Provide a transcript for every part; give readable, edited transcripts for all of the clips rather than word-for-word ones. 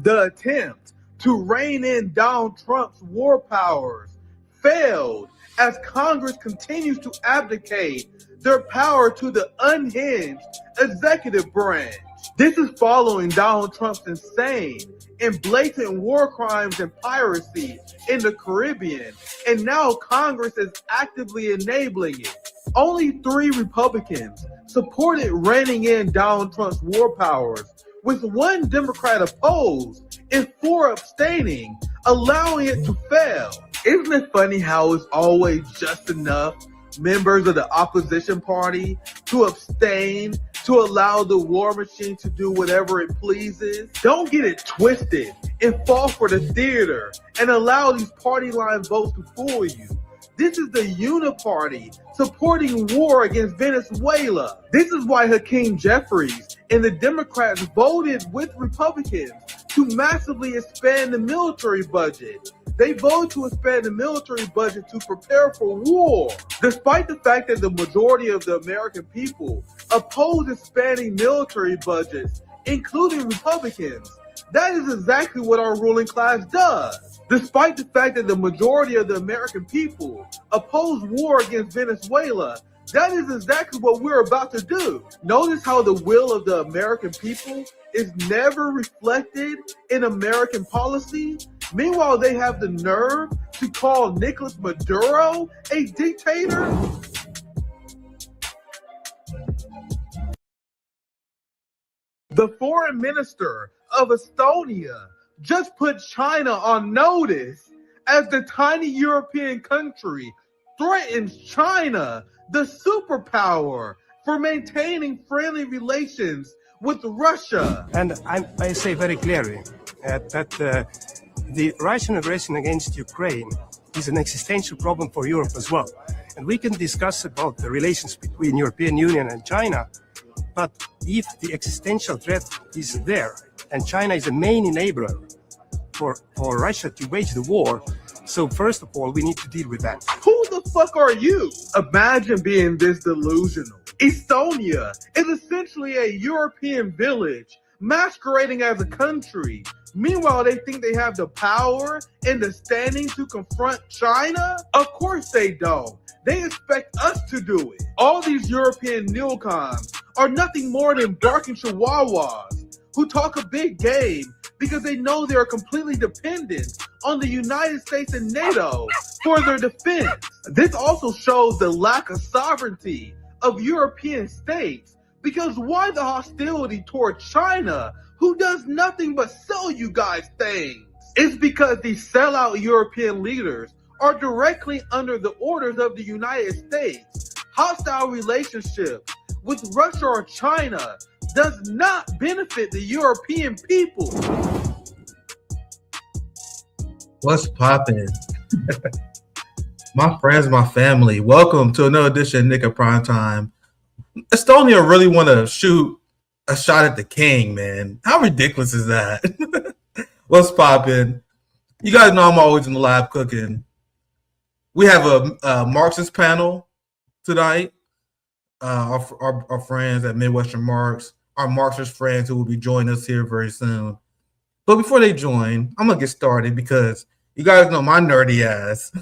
The attempt to rein in Donald Trump's war powers failed as Congress continues to abdicate their power to the unhinged executive branch. This is following Donald Trump's insane and blatant war crimes and piracy in the Caribbean, and now Congress is actively enabling it. Only 3 Republicans supported reining in Donald Trump's war powers, with 1 Democrat opposed and 4 abstaining, allowing it to fail. Isn't it funny how it's always just enough members of the opposition party to abstain to allow the war machine to do whatever it pleases? Don't get it twisted and fall for the theater and allow these party line votes to fool you. This is the uniparty supporting war against Venezuela. This is why Hakeem Jeffries and the Democrats voted with Republicans to massively expand the military budget. They voted to expand the military budget to prepare for war, despite the fact that the majority of the American people oppose expanding military budgets, including Republicans. That is exactly what our ruling class does. Despite the fact that the majority of the American people oppose war against Venezuela, that is exactly what we're about to do. Notice how the will of the American people is never reflected in American policy. Meanwhile, they have the nerve to call Nicolas Maduro a dictator. The foreign minister of Estonia just put China on notice as the tiny European country threatens China, the superpower, for maintaining friendly relations with Russia. And I say very clearly that the Russian aggression against Ukraine is an existential problem for Europe as well. And we can discuss about the relations between European Union and China, but if the existential threat is there, and China is a main enabler for Russia to wage the war, so first of all, we need to deal with that. Who the fuck are you? Imagine being this delusional. Estonia is essentially a European village masquerading as a country. Meanwhile, they think they have the power and the standing to confront China? Of course they don't. They expect us to do it. All these European neocons are nothing more than barking chihuahuas who talk a big game because they know they are completely dependent on the United States and NATO for their defense. This also shows the lack of sovereignty of European states, because why the hostility toward China, who does nothing but sell you guys things? It's because these sellout European leaders are directly under the orders of the United States. Hostile relationships with Russia or China does not benefit the European people. What's poppin'? My friends, my family, welcome to another edition of Nick at Prime Time. Estonia really want to shoot a shot at the king, man. How ridiculous is that? What's poppin'? You guys know I'm always in the lab cooking. We have a Marxist panel tonight. Our friends at Midwestern Marx, our Marxist friends who will be joining us here very soon. But before they join, I'm going to get started because you guys know my nerdy ass.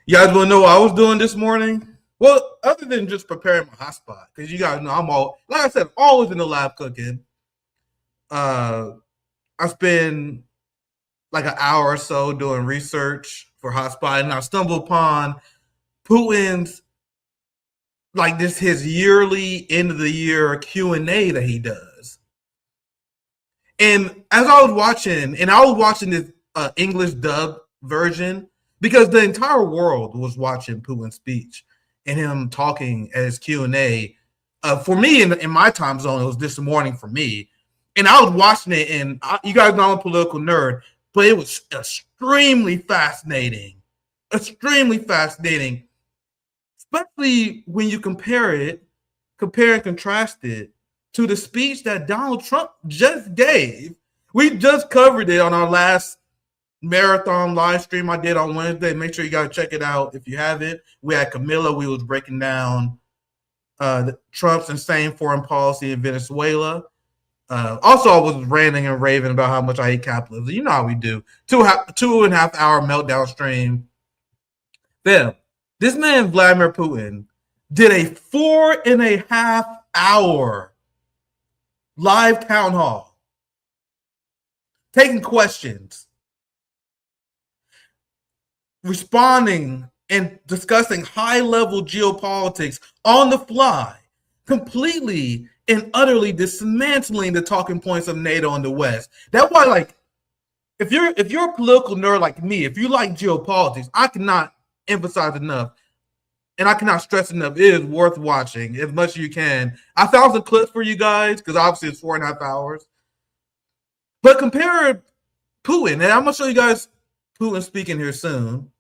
You guys want to know what I was doing this morning? Well, other than just preparing my hotspot, because you guys know I'm like I said, always in the lab cooking. I spend like an hour or so doing research for hotspot, and I stumbled upon Putin's his yearly end of the year Q&A that he does. And as I was watching this English dub version, because the entire world was watching Putin's speech and him talking at his Q&A. For me, in my time zone, it was this morning for me. And I was watching it, and you guys know I'm a political nerd, but it was extremely fascinating. Extremely fascinating. Especially when you compare and contrast it to the speech that Donald Trump just gave. We just covered it on our last marathon live stream I did on Wednesday. Make sure you guys check it out if you haven't. We had Camilla. We was breaking down Trump's insane foreign policy in Venezuela. Also, I was ranting and raving about how much I hate capitalism. You know how we do. 2.5 hour meltdown stream. Then, this man, Vladimir Putin, did a 4.5 hour live town hall, taking questions, responding, and discussing high-level geopolitics on the fly, completely and utterly dismantling the talking points of NATO and the West. That's why, like, if you're a political nerd like me, if you like geopolitics, I cannot emphasize enough, and I cannot stress enough, it is worth watching as much as you can. I found some clips for you guys, because obviously it's 4.5 hours. But compare Putin, and I'm going to show you guys Putin speaking here soon.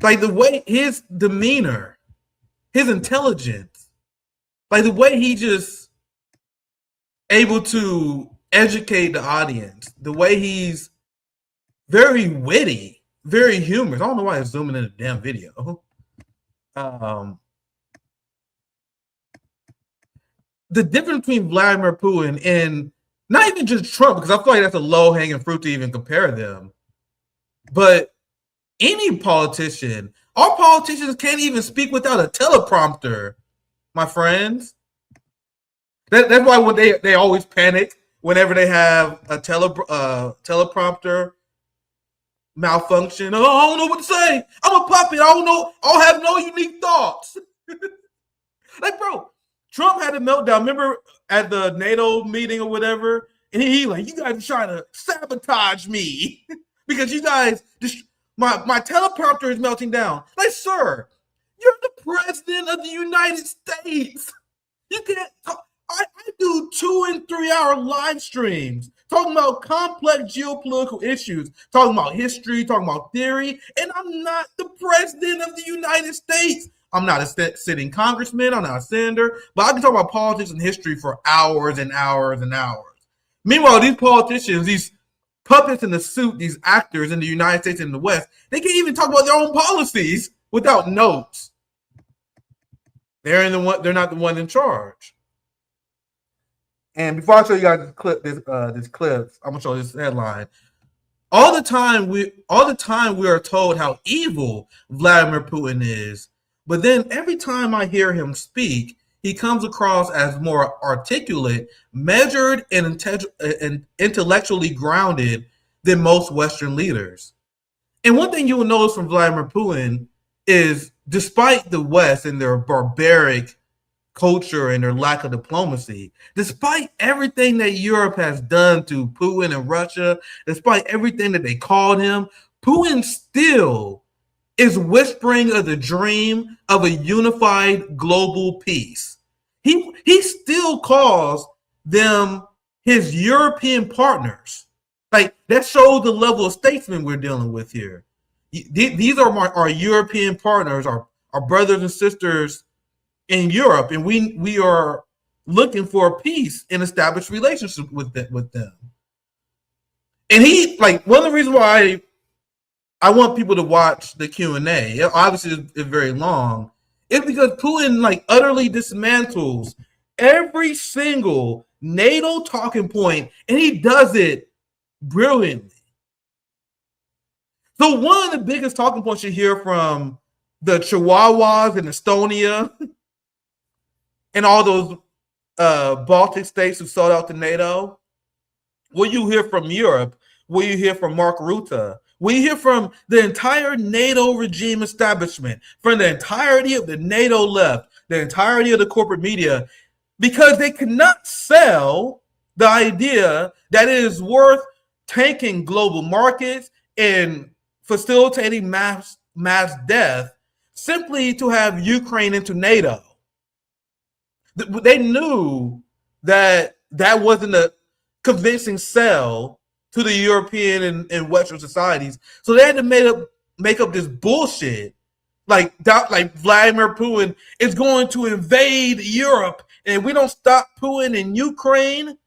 Like, the way his demeanor, his intelligence, like the way he just able to educate the audience, the way he's very witty, very humorous. I don't know why it's zooming in a damn video. The difference between Vladimir Putin and not even just Trump, because I feel like that's a low-hanging fruit to even compare them, but any politician. Our politicians can't even speak without a teleprompter, my friends. That's why when they always panic whenever they have a teleprompter malfunction. Oh, I don't know what to say. I'm a puppet. I don't know. I'll have no unique thoughts. Like, bro, Trump had a meltdown. Remember at the NATO meeting or whatever? And he like, you guys are trying to sabotage me because you guys my teleprompter is melting down. Like, sir, you're the president of the United States. You can't talk. I do 2 and 3 hour live streams talking about complex geopolitical issues, talking about history, talking about theory, and I'm not the president of the United States. I'm not a sitting congressman. I'm not a senator, but I can talk about politics and history for hours and hours and hours. Meanwhile, these politicians, these puppets in the suit, these actors in the United States and the West, they can't even talk about their own policies without notes. They're not the one in charge. And before I show you guys this clip, I'm gonna show this headline. All the time we are told how evil Vladimir Putin is, but then every time I hear him speak, he comes across as more articulate, measured, and intellectually grounded than most Western leaders. And one thing you will notice from Vladimir Putin is, despite the West and their barbaric culture and their lack of diplomacy, despite everything that Europe has done to Putin and Russia, despite everything that they called him, Putin still is whispering of the dream of a unified global peace. He still calls them his European partners. Like, that shows the level of statesman we're dealing with here. These are our European partners, our brothers and sisters in Europe, and we are looking for peace and established relationship with them. And he, like, one of the reasons why I want people to watch the Q&A, obviously it's very long, is because Putin, like, utterly dismantles every single NATO talking point, and he does it brilliantly. So one of the biggest talking points you hear from the Chihuahuas in Estonia and all those Baltic states who sold out to NATO, what you hear from Europe, what you hear from Mark Rutte, what you hear from the entire NATO regime establishment, from the entirety of the NATO left, the entirety of the corporate media, because they cannot sell the idea that it is worth tanking global markets and facilitating mass death simply to have Ukraine into NATO. They knew that wasn't a convincing sell to the European and Western societies, so they had to make up this bullshit, like Vladimir Putin is going to invade Europe, and if we don't stop Putin in Ukraine,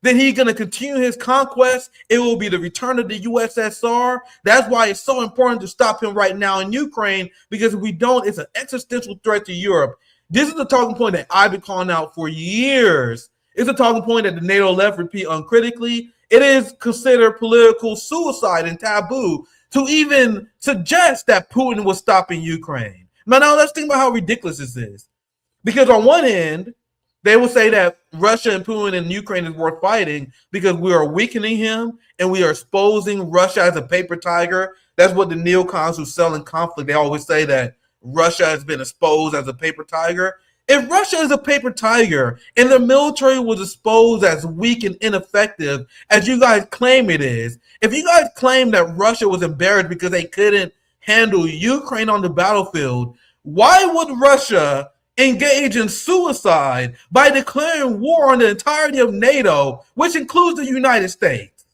then he's going to continue his conquest. It will be the return of the USSR. That's why it's so important to stop him right now in Ukraine, because if we don't, it's an existential threat to Europe. This is the talking point that I've been calling out for years, It's a talking point that the NATO left repeat uncritically. It is considered political suicide and taboo to even suggest that Putin was stopping Ukraine. Now let's think about how ridiculous this is. Because on one end, they will say that Russia and Putin and Ukraine is worth fighting because we are weakening him and we are exposing Russia as a paper tiger. That's what the neocons who sell in conflict, they always say that Russia has been exposed as a paper tiger. If Russia is a paper tiger and the military was exposed as weak and ineffective as you guys claim it is, if you guys claim that Russia was embarrassed because they couldn't handle Ukraine on the battlefield, why would Russia engage in suicide by declaring war on the entirety of NATO, which includes the United States?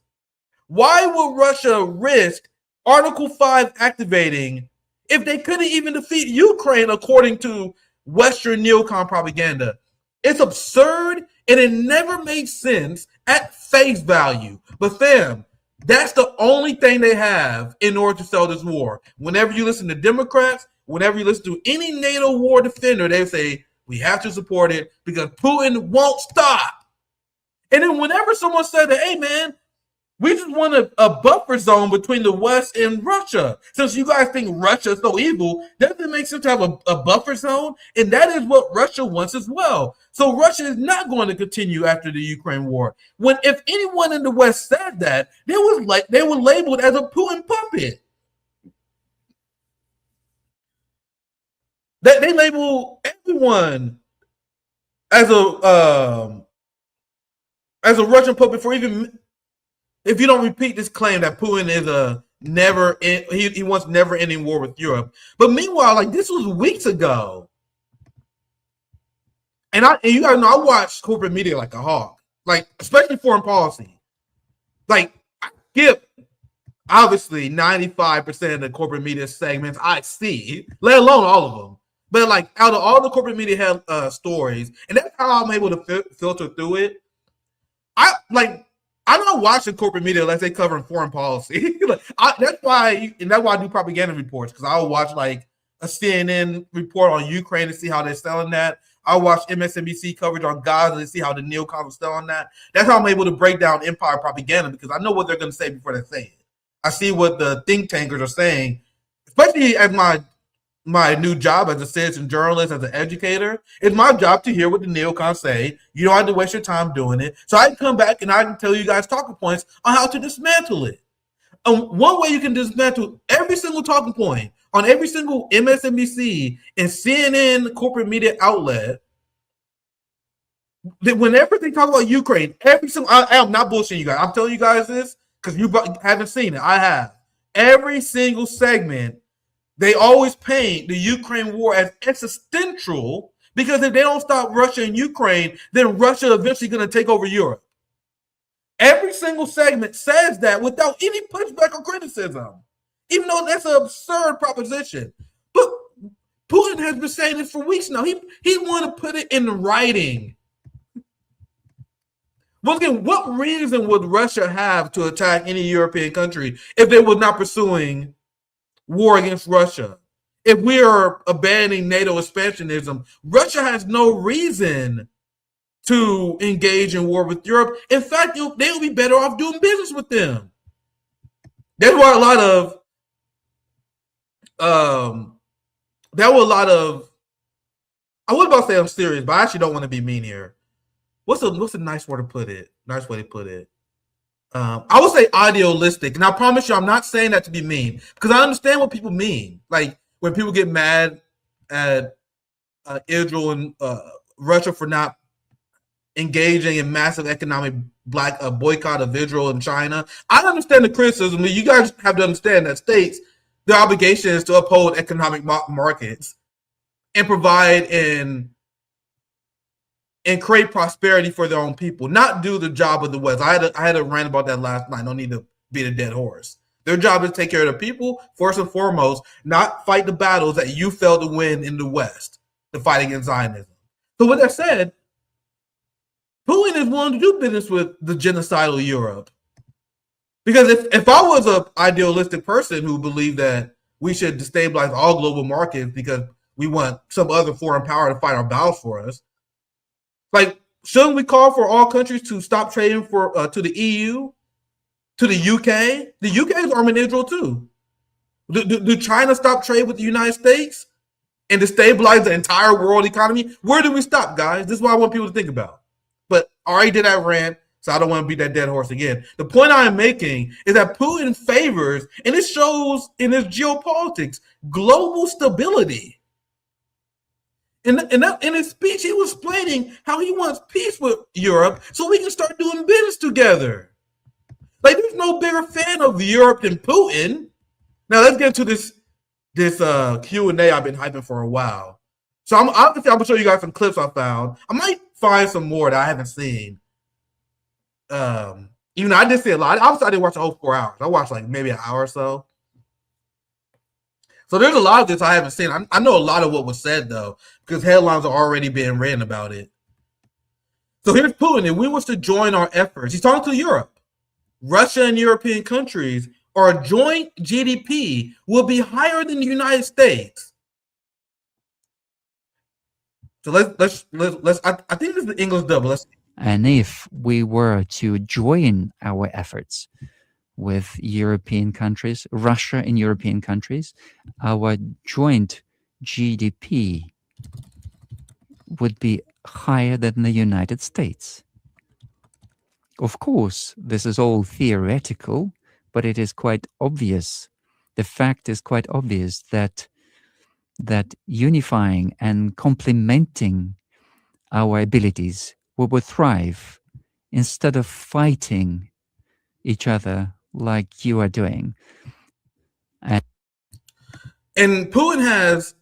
Why would Russia risk Article 5 activating if they couldn't even defeat Ukraine according to Western neocon propaganda? It's absurd and it never makes sense at face value. But fam, that's the only thing they have in order to sell this war. Whenever you listen to Democrats, whenever you listen to any NATO war defender, they say, we have to support it because Putin won't stop. And then whenever someone said that, hey man, we just want a buffer zone between the West and Russia. Since you guys think Russia is so evil, doesn't it make sense to have a buffer zone? And that is what Russia wants as well. So Russia is not going to continue after the Ukraine war. If anyone in the West said that, they were labeled as a Putin puppet. They label everyone as a Russian puppet for even if you don't repeat this claim that Putin is he wants never ending war with Europe. But meanwhile, like this was weeks ago, and you guys know I watch corporate media like a hawk, like especially foreign policy. Like I skip obviously 95% of the corporate media segments I see, let alone all of them. But like out of all the corporate media stories, and that's how I'm able to filter through it. I'm not watching corporate media unless they covering foreign policy. That's why I do propaganda reports, because I'll watch like a CNN report on Ukraine to see how they're selling that. I'll watch MSNBC coverage on Gaza to see how the neocons are selling that. That's how I'm able to break down empire propaganda, because I know what they're going to say before they say it. I see what the think tankers are saying, especially as my new job as a citizen journalist, as an educator. It's my job to hear what the neocons say. You don't have to waste your time doing it. So I can come back and I can tell you guys talking points on how to dismantle it. One way you can dismantle every single talking point on every single MSNBC and CNN corporate media outlet, that whenever they talk about Ukraine, I am not bullshitting you guys. I'm telling you guys this because you haven't seen it. I have. Every single segment, they always paint the Ukraine war as existential, because if they don't stop Russia and Ukraine, then Russia eventually going to take over Europe. Every single segment says that without any pushback or criticism, even though that's an absurd proposition. But Putin has been saying this for weeks now. He want to put it in writing. Once again, what reason would Russia have to attack any European country if they were not pursuing war against Russia? If we are abandoning NATO expansionism, Russia has no reason to engage in war with Europe. In fact, they would be better off doing business with them. That's why I was about to say I'm serious, but I actually don't want to be mean here. What's a nice word to put it? Nice way to put it. I would say idealistic, and I promise you, I'm not saying that to be mean, because I understand what people mean. Like when people get mad at Israel and Russia for not engaging in massive economic boycott of Israel and China, I understand the criticism. You guys have to understand that states, their obligation is to uphold economic markets and provide and create prosperity for their own people, not do the job of the West. I had a rant about that last night. No need to beat a dead horse. Their job is to take care of the people, first and foremost, not fight the battles that you failed to win in the West, the fight against Zionism. So with that said, Putin is willing to do business with the genocidal Europe. Because if I was an idealistic person who believed that we should destabilize all global markets because we want some other foreign power to fight our battles for us, like shouldn't we call for all countries to stop trading to the EU, to the UK? The UK is arming Israel too. Do China stop trade with the United States and to stabilize the entire world economy? Where do we stop, guys? This is what I want people to think about. But I already did that rant, so I don't want to beat that dead horse again. The point I am making is that Putin favors, and it shows in his geopolitics, global stability. In his speech, he was explaining how he wants peace with Europe so we can start doing business together. Like, there's no bigger fan of Europe than Putin. Now, let's get to this Q&A I've been hyping for a while. So I'm going to show you guys some clips I found. I might find some more that I haven't seen. Even though I did see a lot. Obviously, I didn't watch the whole 4 hours. I watched like maybe an hour or so. So there's a lot of this I haven't seen. I know a lot of what was said, though, because headlines are already being written about it. So here's Putin. If we was to join our efforts, he's talking to Europe. Russia and European countries, our joint GDP will be higher than the United States. So let's I think this is the English double. And if we were to join our efforts with European countries, Russia and European countries, our joint GDP would be higher than the United States. Of course, this is all theoretical, but it is quite obvious. The fact is quite obvious that unifying and complementing our abilities, we would thrive instead of fighting each other like you are doing. And Putin has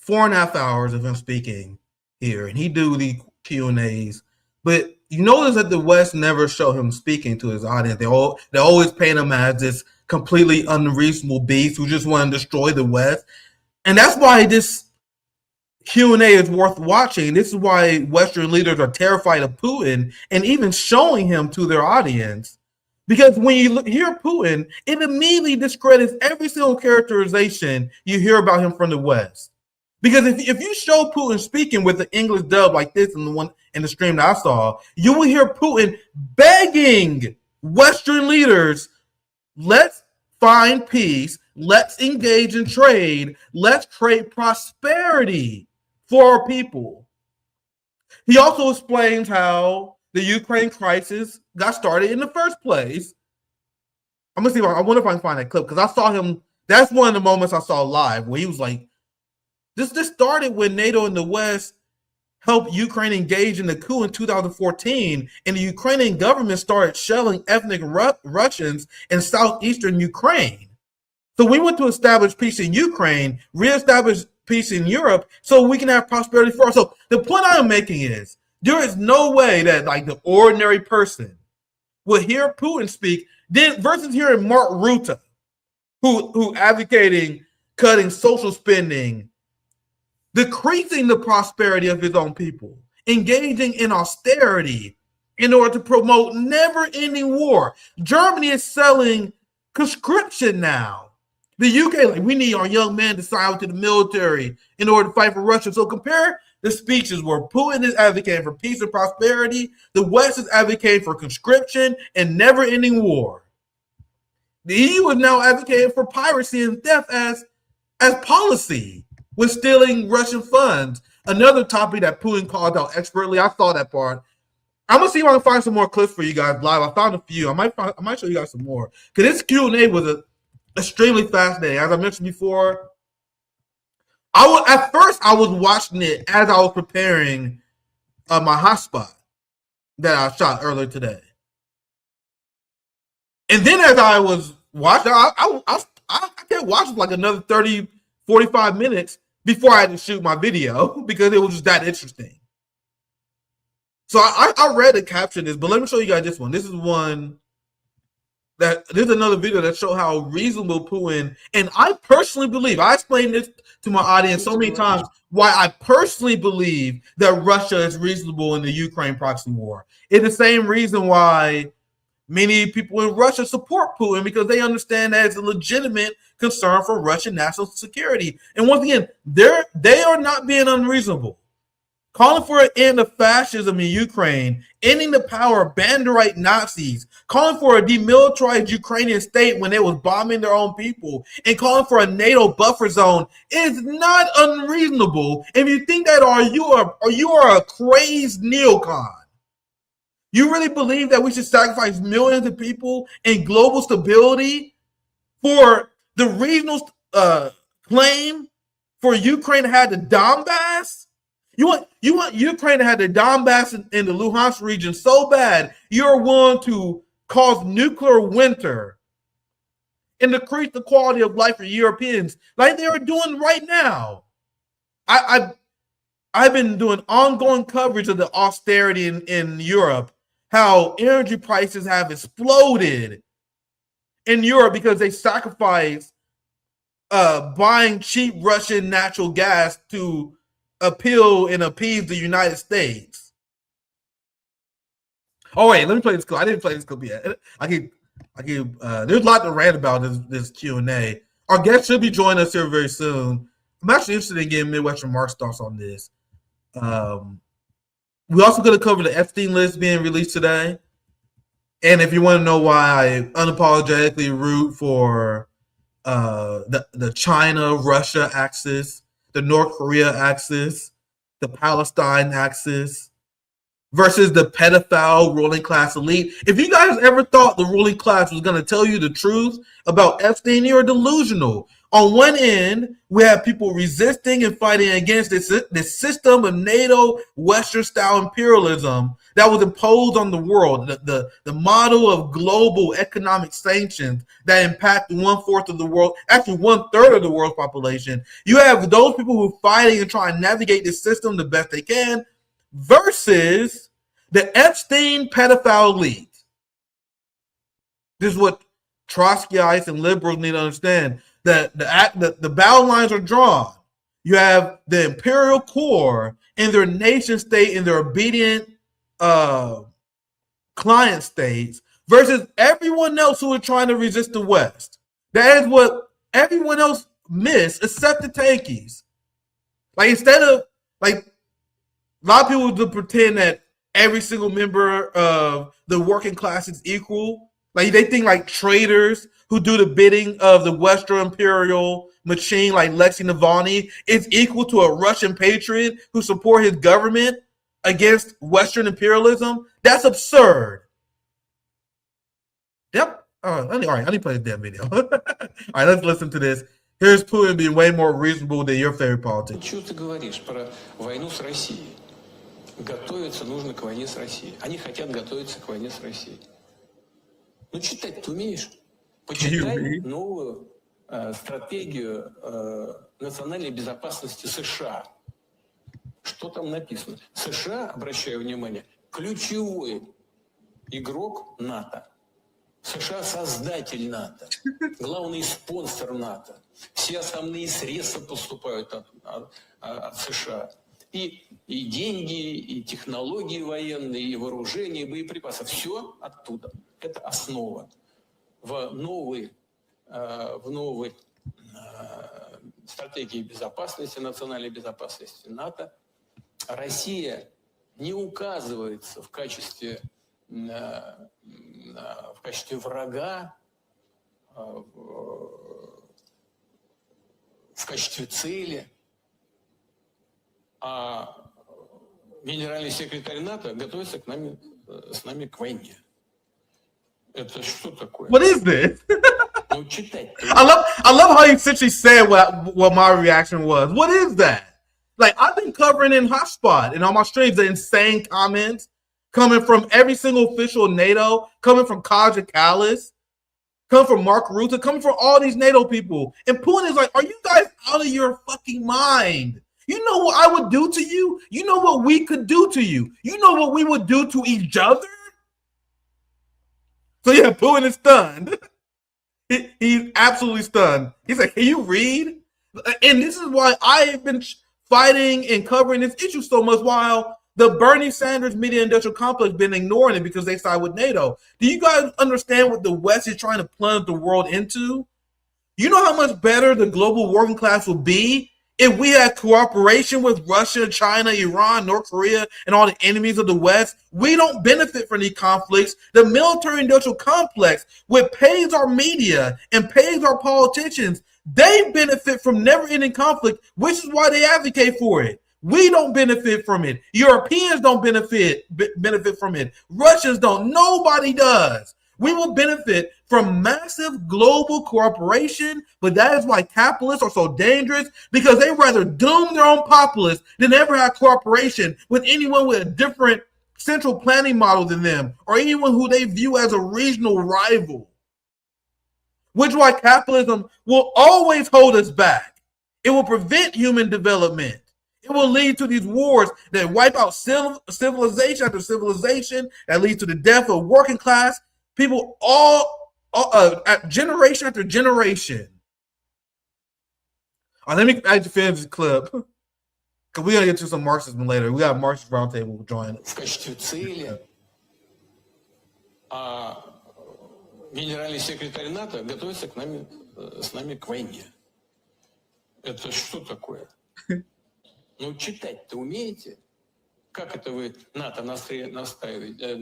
4.5 hours of him speaking here, and he do the Q&As. But you notice that the West never show him speaking to his audience. They always paint him as this completely unreasonable beast who just want to destroy the West. And that's why this Q&A is worth watching. This is why Western leaders are terrified of Putin and even showing him to their audience. Because when you hear Putin, it immediately discredits every single characterization you hear about him from the West. Because if you show Putin speaking with the English dub like this in the stream that I saw, you will hear Putin begging Western leaders, let's find peace, let's engage in trade, let's create prosperity for our people. He also explains how the Ukraine crisis got started in the first place. I'm gonna see. I wonder if I can find that clip because I saw him. That's one of the moments I saw live where he was like, "This started when NATO and the West helped Ukraine engage in the coup in 2014, and the Ukrainian government started shelling ethnic Russians in southeastern Ukraine. So we want to establish peace in Ukraine, reestablish peace in Europe, so we can have prosperity for us." So the point I am making is, there is no way that like the ordinary person will hear Putin speak then versus hearing Mark Rutte, who advocating cutting social spending, decreasing the prosperity of his own people, engaging in austerity in order to promote never-ending war. Germany is selling conscription now. The UK, like, we need our young men to sign up to the military in order to fight for Russia. So compare the speeches where Putin is advocating for peace and prosperity. The West is advocating for conscription and never-ending war. The EU is now advocating for piracy and theft as policy with stealing Russian funds. Another topic that Putin called out expertly. I saw that part. I'm gonna see if I can find some more clips for you guys live. I found a few. I might show you guys some more because this Q&A was extremely fascinating. As I mentioned before, at first I was watching it as I was preparing my hotspot that I shot earlier today. And then as I was watching, I kept watching like another 30, 45 minutes before I had to shoot my video because it was just that interesting. So I read the caption this, but let me show you guys this one. This is one that there's another video that show how reasonable Putin, and I personally believe, I explained this to my audience so many times, why I personally believe that Russia is reasonable in the Ukraine proxy war. It's the same reason why many people in Russia support Putin, because they understand that it's a legitimate concern for Russian national security. And once again, they are not being unreasonable. calling for an end of fascism in Ukraine, ending the power of Banderite Nazis, calling for a demilitarized Ukrainian state when they was bombing their own people, and calling for a NATO buffer zone is not unreasonable. If you think that, you are a crazed neocon. You really believe that we should sacrifice millions of people and global stability for the regional claim for Ukraine to have the Donbass? You want Ukraine to have the Donbass in the Luhansk region so bad you're willing to cause nuclear winter and decrease the quality of life for Europeans like they are doing right now. I've been doing ongoing coverage of the austerity in Europe, how energy prices have exploded in Europe because they sacrifice buying cheap Russian natural gas to appeal and appease the United States. Oh wait, let me play this clip. I didn't play this clip yet. There's a lot to rant about this Q&A. Our guest should be joining us here very soon. I'm actually interested in getting Midwestern Marx thoughts on this. We're also going to cover the Epstein list being released today. And if you want to know why I unapologetically root for the China-Russia axis, the North Korea axis, the Palestine axis, versus the pedophile ruling class elite. If you guys ever thought the ruling class was going to tell you the truth about Epstein, you're delusional. On one end, we have people resisting and fighting against this system of NATO Western-style imperialism that was imposed on the world, the model of global economic sanctions that impact 1/4 of the world, actually 1/3 of the world's population. You have those people who are fighting and trying to navigate this system the best they can, versus the Epstein pedophile elite. This is what Trotskyites and liberals need to understand. That the battle lines are drawn. You have the imperial core in their nation state in their obedient client states versus everyone else who are trying to resist the West. That is what everyone else missed except the tankies. Like, instead of, like, a lot of people would pretend that every single member of the working class is equal. Like, they think like traders who do the bidding of the Western imperial machine, like Alexei Navalny, is equal to a Russian patriot who support his government against Western imperialism. That's absurd. Yep. All right, I need to play this damn video. All right, let's listen to this. Here's Putin being way more reasonable than your favorite politician. Что ты говоришь про войну с Россией? Готовиться нужно к войне с Россией. Они хотят готовиться к войне с Россией. Ну, читать ты умеешь? Почитай новую стратегию национальной безопасности США. Что там написано? США, обращаю внимание, ключевой игрок НАТО. США создатель НАТО, главный спонсор НАТО. Все основные средства поступают от США. И деньги, и технологии военные, и вооружение, и боеприпасы. Все оттуда. Это основа. В новой стратегии безопасности, национальной безопасности НАТО Россия не указывается в качестве врага, в качестве цели, а генеральный секретарь НАТО готовится с нами к войне. Это что такое? What is this? Ну, читать. I love how you essentially said what my reaction was. What is that? Like, I've been covering in Hotspot and on my streams the insane comments coming from every single official in NATO, coming from Kaja Kallis, coming from Mark Rutte, coming from all these NATO people. And Putin is like, are you guys out of your fucking mind? You know what I would do to you? You know what we could do to you? You know what we would do to each other? So yeah, Putin is stunned. He's absolutely stunned. He's like, can you read? And this is why I have been fighting and covering this issue so much, while the Bernie Sanders media industrial complex been ignoring it because they side with NATO. Do you guys understand what the West is trying to plunge the world into? You know how much better the global working class will be If we had cooperation with Russia, China, Iran, North Korea, and all the enemies of the West, we don't benefit from these conflicts. The military-industrial complex, which pays our media and pays our politicians, they benefit from never-ending conflict, which is why they advocate for it. We don't benefit from it. Europeans don't benefit from it. Russians don't. Nobody does. We will benefit from massive global cooperation, but that is why capitalists are so dangerous, because they rather doom their own populace than ever have cooperation with anyone with a different central planning model than them, or anyone who they view as a regional rival. Which is why capitalism will always hold us back. It will prevent human development. It will lead to these wars that wipe out civilization after civilization, that leads to the death of working class people generation after generation. Let me actually finish this clip, because we're going to get to some Marxism later. We got a Marxist roundtable join. В качестве цели, а генеральный секретарь НАТО готовится с нами к войне. Это что такое? Ну, читать-то умеете? Как это вы НАТО нацеливаете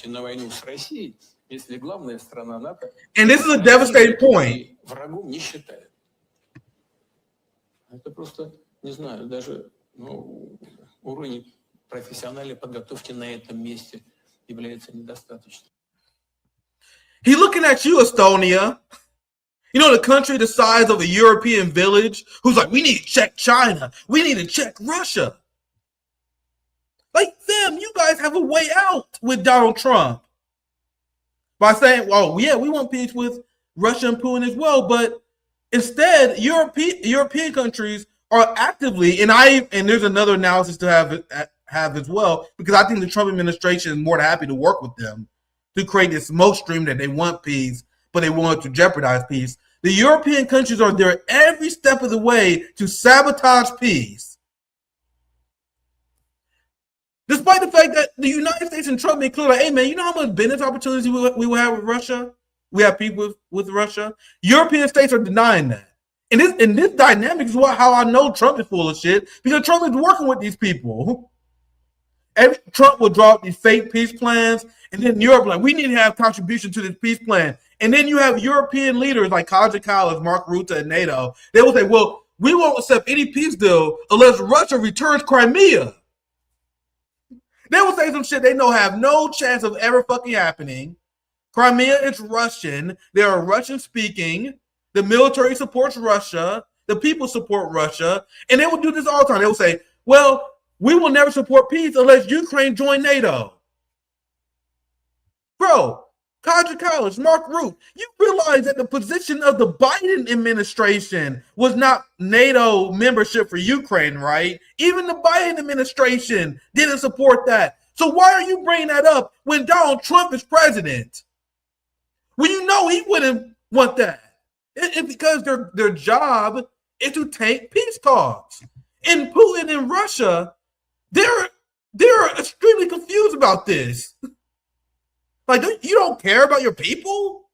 на войну с Россией, если главная страна НАТО... And this is a devastating point. Врагом не считает. Это просто, не знаю, даже уровень профессиональной подготовки на этом месте является недостаточным. He's looking at you, Estonia. You know, the country the size of a European village, who's like, we need to check China. We need to check Russia. Like, them, you guys have a way out with Donald Trump. By saying, well, yeah, we want peace with Russia and Putin as well, but instead, European countries are actively, and there's another analysis to have as well, because I think the Trump administration is more than happy to work with them to create this smoke stream that they want peace, but they want to jeopardize peace. The European countries are there every step of the way to sabotage peace. Despite the fact that the United States and Trump made clear, like, hey, man, you know how much business opportunities we will have with Russia? We have people with Russia. European states are denying that. And this dynamic is how I know Trump is full of shit, because Trump is working with these people. Trump will draw up these fake peace plans, and then Europe, like, we need to have contribution to this peace plan. And then you have European leaders like Kaja Kallas, Mark Rutte, and NATO. They will say, well, we won't accept any peace deal unless Russia returns Crimea. They will say some shit they know have no chance of ever fucking happening. Crimea is Russian. They are Russian speaking. The military supports Russia. The people support Russia. And they will do this all the time. They will say, well, we will never support peace unless Ukraine join NATO. Bro, Kaja Kallas, Mark Rutte, you realize that the position of the Biden administration was not NATO membership for Ukraine, right? Even the Biden administration didn't support that. So why are you bringing that up when Donald Trump is president? Well, you know he wouldn't want that. It's because their job is to tank peace talks. And Putin and Russia, they're extremely confused about this. Like, you don't care about your people?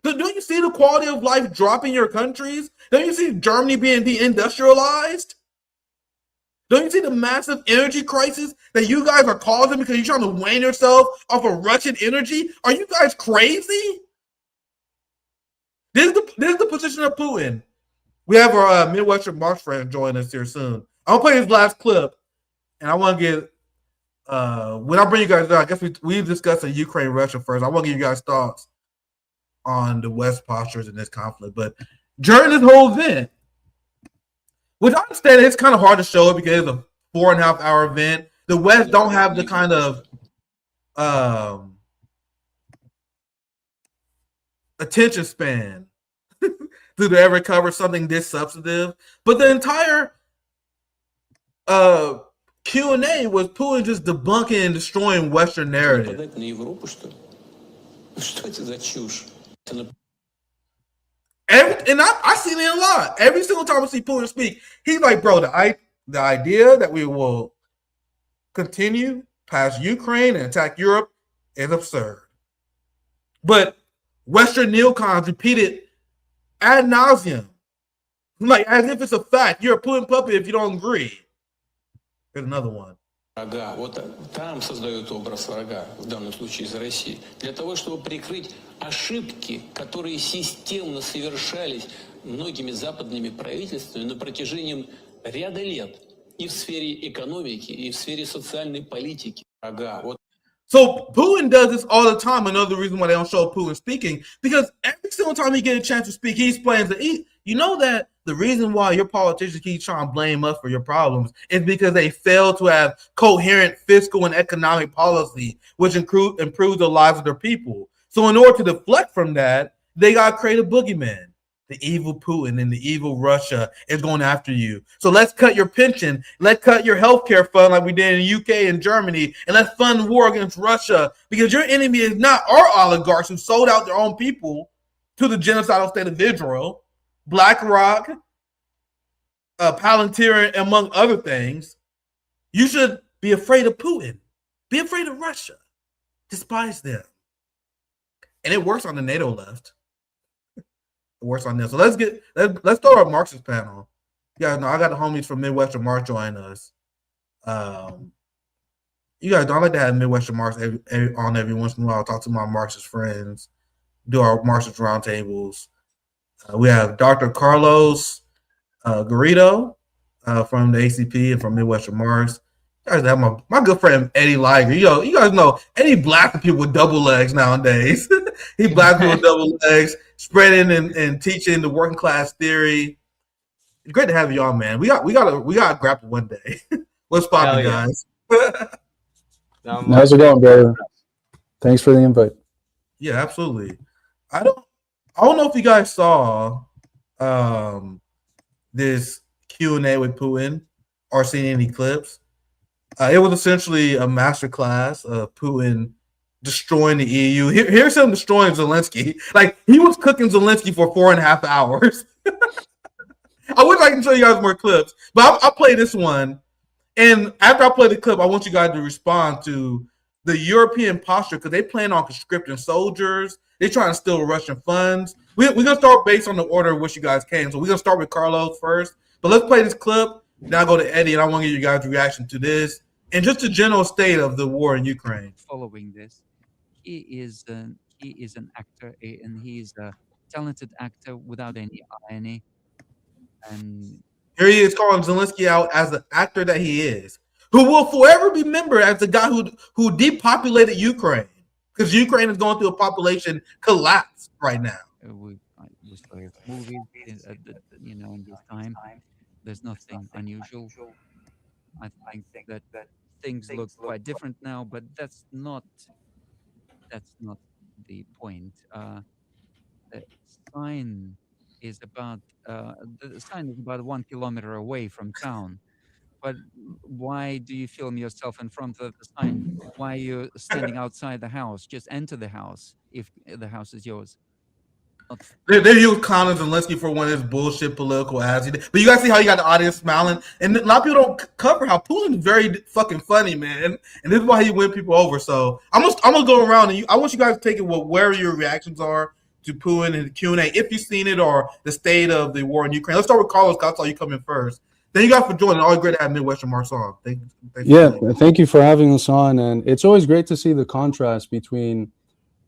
Don't you see the quality of life dropping in your countries? Don't you see Germany being deindustrialized? Don't you see the massive energy crisis that you guys are causing because you're trying to wane yourself off of Russian energy? Are you guys crazy? This is the position of Putin. We have our Midwestern Marx friend join us here soon. I'll play his last clip, and I want to get when I bring you guys down, I guess we discussed the Ukraine Russia first. I want to give you guys thoughts on the West postures in this conflict. But during this whole event, which I understand it's kind of hard to show it because it's a 4.5 hour event. The West don't have the kind of attention span to ever cover something this substantive. But the entire Q&A was Putin just debunking and destroying Western narrative. And I seen it a lot. Every single time I see Putin speak, he's like, bro, the idea that we will continue past Ukraine and attack Europe is absurd. But Western neocons repeat it ad nauseum Like, as if it's a fact. You're a Putin puppet if you don't agree. Here's another one. Врага. Вот Трамп создает образ врага, в данном случае из России, для того, чтобы прикрыть ошибки, которые системно совершались многими западными правительствами на протяжении ряда лет и в сфере экономики, и в сфере социальной политики. Врага. Вот. So Putin does this all the time. Another reason why they don't show Putin speaking, because every single time he gets a chance to speak, he explains that you know that the reason why your politicians keep trying to blame us for your problems is because they fail to have coherent fiscal and economic policy, which improves the lives of their people. So in order to deflect from that, they got to create a boogeyman. The evil Putin and the evil Russia is going after you. So let's cut your pension. Let's cut your healthcare fund like we did in the UK and Germany. And let's fund war against Russia, because your enemy is not our oligarchs who sold out their own people to the genocidal state of Israel, BlackRock, Palantir, among other things. You should be afraid of Putin. Be afraid of Russia. Despise them. And it works on the NATO left. It works on this. So let's throw our Marxist panel. Yeah, no, I got the homies from Midwestern Marx join us. You guys don't like to have Midwestern Marx on every once in a while. Talk to my Marxist friends, do our Marxist roundtables. We have Dr. Carlos Garrido from the ACP and from Midwestern Marx. You guys have my good friend Eddie Liger. You guys know Eddie blasting people with double legs nowadays. He blasting people with double legs, spreading and teaching the working class theory. It's great to have you on, man. We got to grapple one day. What's poppin', guys? How's it going, brother? Thanks for the invite. Yeah, absolutely. I don't know if you guys saw this Q&A with Putin or seen any clips. It was essentially a masterclass of Putin destroying the EU. Here's him destroying Zelensky. Like, he was cooking Zelensky for 4.5 hours. I wish I can show you guys more clips, but I'll play this one. And after I play the clip, I want you guys to respond to the European posture, because they plan on conscripting soldiers. They're trying to steal Russian funds. We're going to start based on the order in which you guys came. So we're going to start with Carlos first. But let's play this clip. Then I'll go to Eddie, and I want to get you guys' reaction to this and just the general state of the war in Ukraine. Following this, he is an actor, and he's a talented actor without any irony. And here he is calling Zelensky out as the actor that he is, who will forever be remembered as the guy who depopulated Ukraine, because Ukraine is going through a population collapse right now. we saw movies, in this time. There's nothing unusual. I think that things look quite different now, but that's not the point. The sign is about 1 kilometer away from town. But why do you film yourself in front of the sign? Why are you standing outside the house? Just enter the house if the house is yours. They use Connor Zelensky for one of his bullshit political ads. But you guys see how you got the audience smiling? And a lot of people don't cover how Putin's very fucking funny, man. And this is why he win people over. So I'm gonna go around, and I want you guys to take it where your reactions are to Putin and the Q&A, if you've seen it, or the state of the war in Ukraine. Let's start with Carlos, because I saw you come in first. Thank you guys for joining. Always great to have Midwestern Marx on. Thank you for having us on. And it's always great to see the contrast between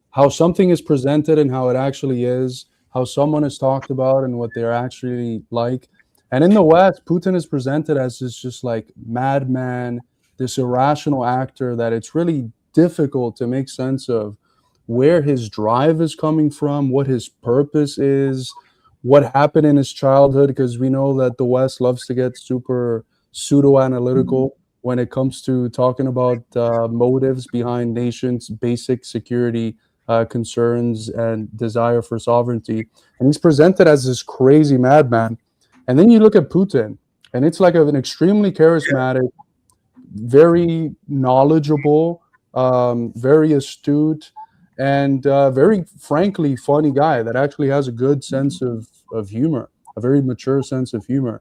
how something is presented and how it actually is, how someone is talked about and what they're actually like. And in the West, Putin is presented as this just like madman, this irrational actor that it's really difficult to make sense of where his drive is coming from, what his purpose is, what happened in his childhood, because we know that the West loves to get super pseudo-analytical when it comes to talking about motives behind nations' basic security concerns and desire for sovereignty. And he's presented as this crazy madman. And then you look at Putin, and it's like an extremely charismatic, very knowledgeable, very astute, and very frankly funny guy that actually has a good sense of humor, a very mature sense of humor.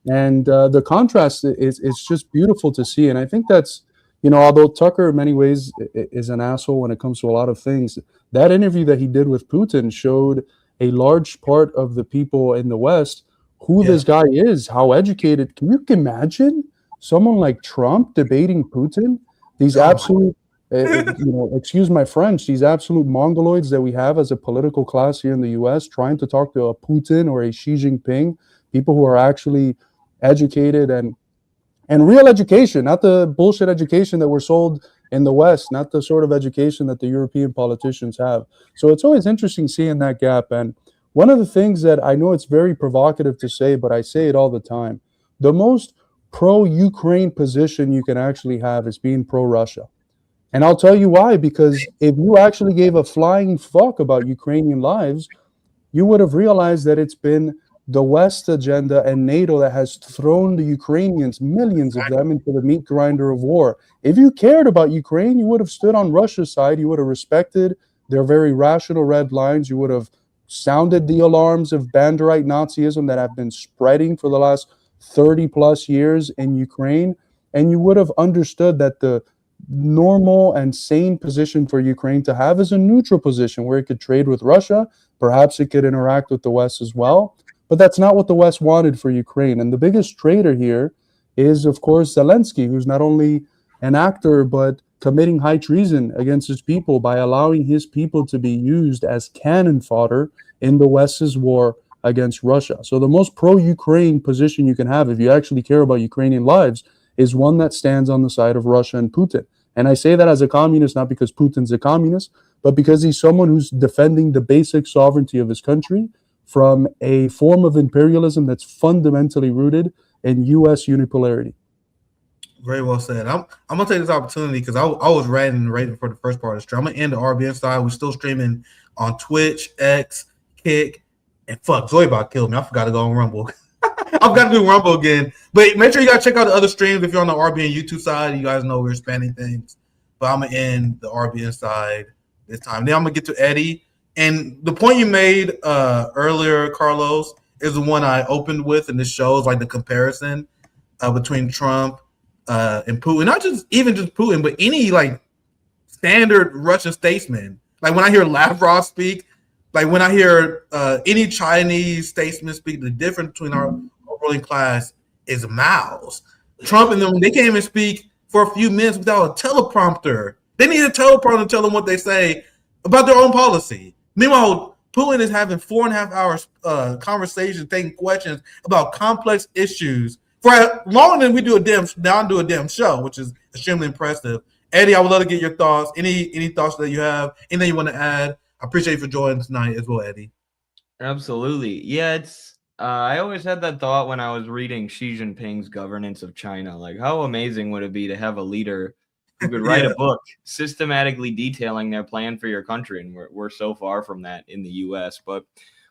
And the contrast is just beautiful to see. And I think that's, although Tucker in many ways is an asshole when it comes to a lot of things, that interview that he did with Putin showed a large part of the people in the West who Yeah. this guy is, how educated. Can you imagine someone like Trump debating Putin? These absolute, excuse my French, these absolute mongoloids that we have as a political class here in the U.S. trying to talk to a Putin or a Xi Jinping, people who are actually educated and real education, not the bullshit education that we're sold in the West, not the sort of education that the European politicians have. So it's always interesting seeing that gap. And one of the things that I know it's very provocative to say, but I say it all the time, the most pro-Ukraine position you can actually have is being pro-Russia. And I'll tell you why, because if you actually gave a flying fuck about Ukrainian lives, you would have realized that it's been the West agenda and NATO that has thrown the Ukrainians, millions of them, into the meat grinder of war. If you cared about Ukraine, you would have stood on Russia's side. You would have respected their very rational red lines. You would have sounded the alarms of Banderite Nazism that have been spreading for the last 30 plus years in Ukraine. And you would have understood that the normal and sane position for Ukraine to have is a neutral position where it could trade with Russia. Perhaps it could interact with the West as well. But that's not what the West wanted for Ukraine. And the biggest traitor here is, of course, Zelensky, who's not only an actor, but committing high treason against his people by allowing his people to be used as cannon fodder in the West's war against Russia. So the most pro-Ukraine position you can have, if you actually care about Ukrainian lives, is one that stands on the side of Russia and Putin. And I say that as a communist, not because Putin's a communist, but because he's someone who's defending the basic sovereignty of his country from a form of imperialism that's fundamentally rooted in U.S. unipolarity. Very well said. I'm gonna take this opportunity because I was rating for the first part of the stream. I'm gonna end the RBN side. We're still streaming on Twitch, X, Kick, and fuck, Zoe about killed me. I forgot to go on Rumble. I've got to do Rumble again. But make sure you guys check out the other streams if you're on the RBN YouTube side. You guys know we're expanding things. But I'm gonna end the RBN side this time. Then I'm gonna get to Eddie. And the point you made earlier, Carlos, is the one I opened with, and this shows like the comparison between Trump and Putin. Not just Putin, but any like standard Russian statesman. Like when I hear Lavrov speak, like when I hear any Chinese statesman speak, the difference between our ruling class is miles. Trump and them, they can't even speak for a few minutes without a teleprompter. They need a teleprompter to tell them what they say about their own policy. Meanwhile, Putin is having 4.5 hours conversations, taking questions about complex issues for longer than we do a damn show, which is extremely impressive. Eddie, I would love to get your thoughts. Any thoughts that you have? Anything you want to add? I appreciate you for joining tonight as well, Eddie. Absolutely. Yeah, it's I always had that thought when I was reading Xi Jinping's governance of China. Like, how amazing would it be to have a leader who could write a book systematically detailing their plan for your country? And we're so far from that in the U.S. But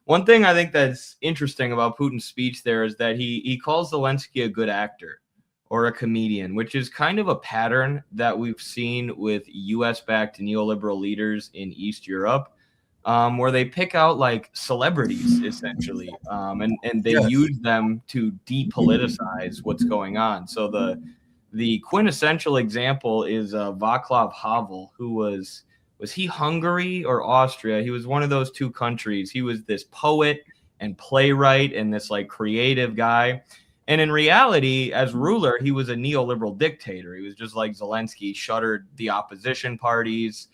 one thing I think that's interesting about Putin's speech there is that he calls Zelensky a good actor or a comedian, which is kind of a pattern that we've seen with U.S.-backed neoliberal leaders in East Europe, where they pick out like celebrities essentially, and they use them to depoliticize what's going on. So the quintessential example is Václav Havel, who was he Hungary or Austria? He was one of those two countries. He was this poet and playwright and this like creative guy. And in reality, as ruler, he was a neoliberal dictator. He was just like Zelensky, shuttered the opposition parties.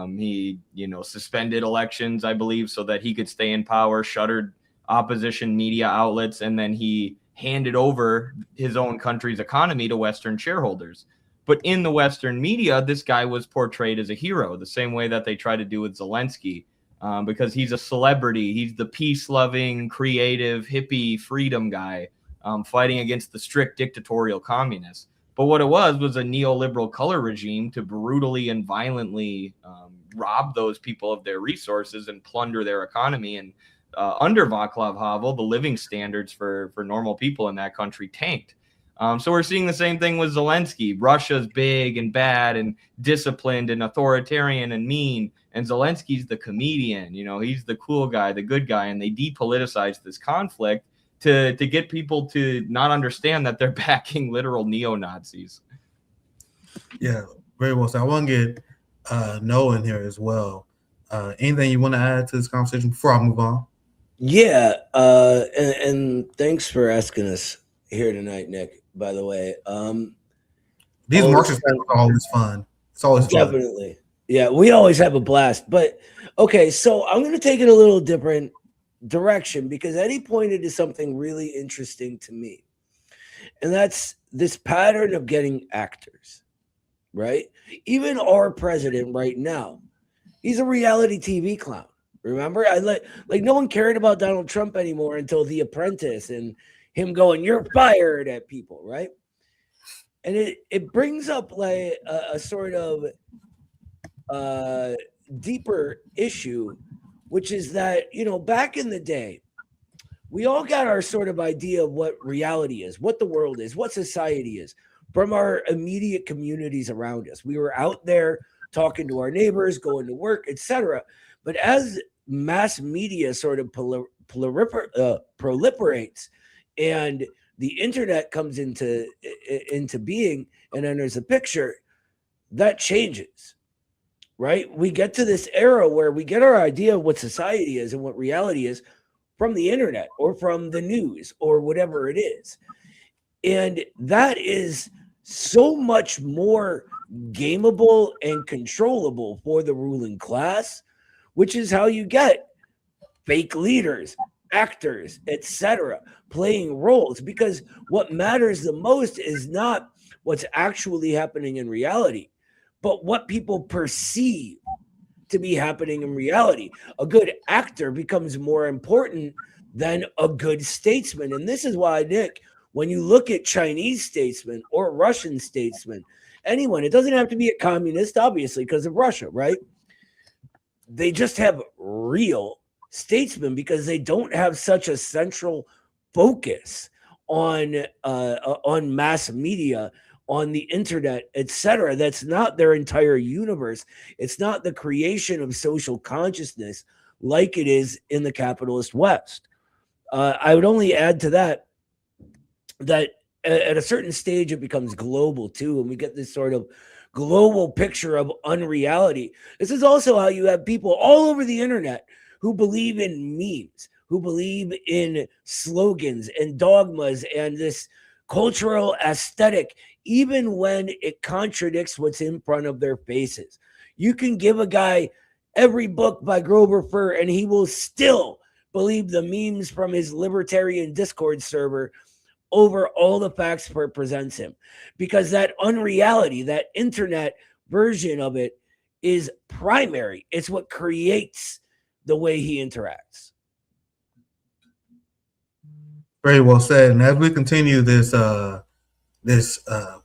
He, suspended elections, I believe, so that he could stay in power, shuttered opposition media outlets, and then he handed over his own country's economy to Western shareholders. But in the Western media, this guy was portrayed as a hero, the same way that they try to do with Zelensky, because he's a celebrity. He's the peace-loving, creative, hippie, freedom guy, fighting against the strict dictatorial communists. But what it was a neoliberal color regime to brutally and violently rob those people of their resources and plunder their economy. And under Václav Havel, the living standards for normal people in that country tanked. So we're seeing the same thing with Zelensky. Russia's big and bad and disciplined and authoritarian and mean. And Zelensky's the comedian. He's the cool guy, the good guy. And they depoliticize this conflict to get people to not understand that they're backing literal neo-Nazis. Yeah, very well said. I want to get Noah in here as well. Anything you want to add to this conversation before I move on? Yeah, and thanks for asking us here tonight, Nick. By the way, These always Marxist things are always fun. It's always fun. definitely, yeah, we always have a blast. But okay, so I'm going to take it a little different direction because Eddie pointed to something really interesting to me, and that's this pattern of getting actors, right? Even our president right now, he's a reality TV clown. Remember, I like no one cared about Donald Trump anymore until The Apprentice and him going, "You're fired" at people, right? And it brings up like a sort of uh, deeper issue, which is that back in the day, we all got our sort of idea of what reality is, what the world is, what society is from our immediate communities around us. We were out there talking to our neighbors, going to work, etc. But as mass media sort of proliferates and the internet comes into being and enters the picture, that changes, right? We get to this era where we get our idea of what society is and what reality is from the internet or from the news or whatever it is. And that is so much more gameable and controllable for the ruling class, which is how you get fake leaders, actors, etc., playing roles. Because what matters the most is not what's actually happening in reality, but what people perceive to be happening in reality. A good actor becomes more important than a good statesman. And this is why, Nick, when you look at Chinese statesmen or Russian statesmen, anyone, it doesn't have to be a communist, obviously, because of Russia, right? They just have real statesmen because they don't have such a central focus on mass media, on the internet, etc. That's not their entire universe. It's not the creation of social consciousness like it is in the capitalist West. I would only add to that at a certain stage it becomes global too, and we get this sort of global picture of unreality. This is also how you have people all over the internet who believe in memes, who believe in slogans and dogmas and this cultural aesthetic, even when it contradicts what's in front of their faces. You can give a guy every book by Grover Furr and he will still believe the memes from his libertarian Discord server over all the facts Furr presents him, because that unreality, that internet version of it is primary. It's what creates the way he interacts. Very well said. And as we continue this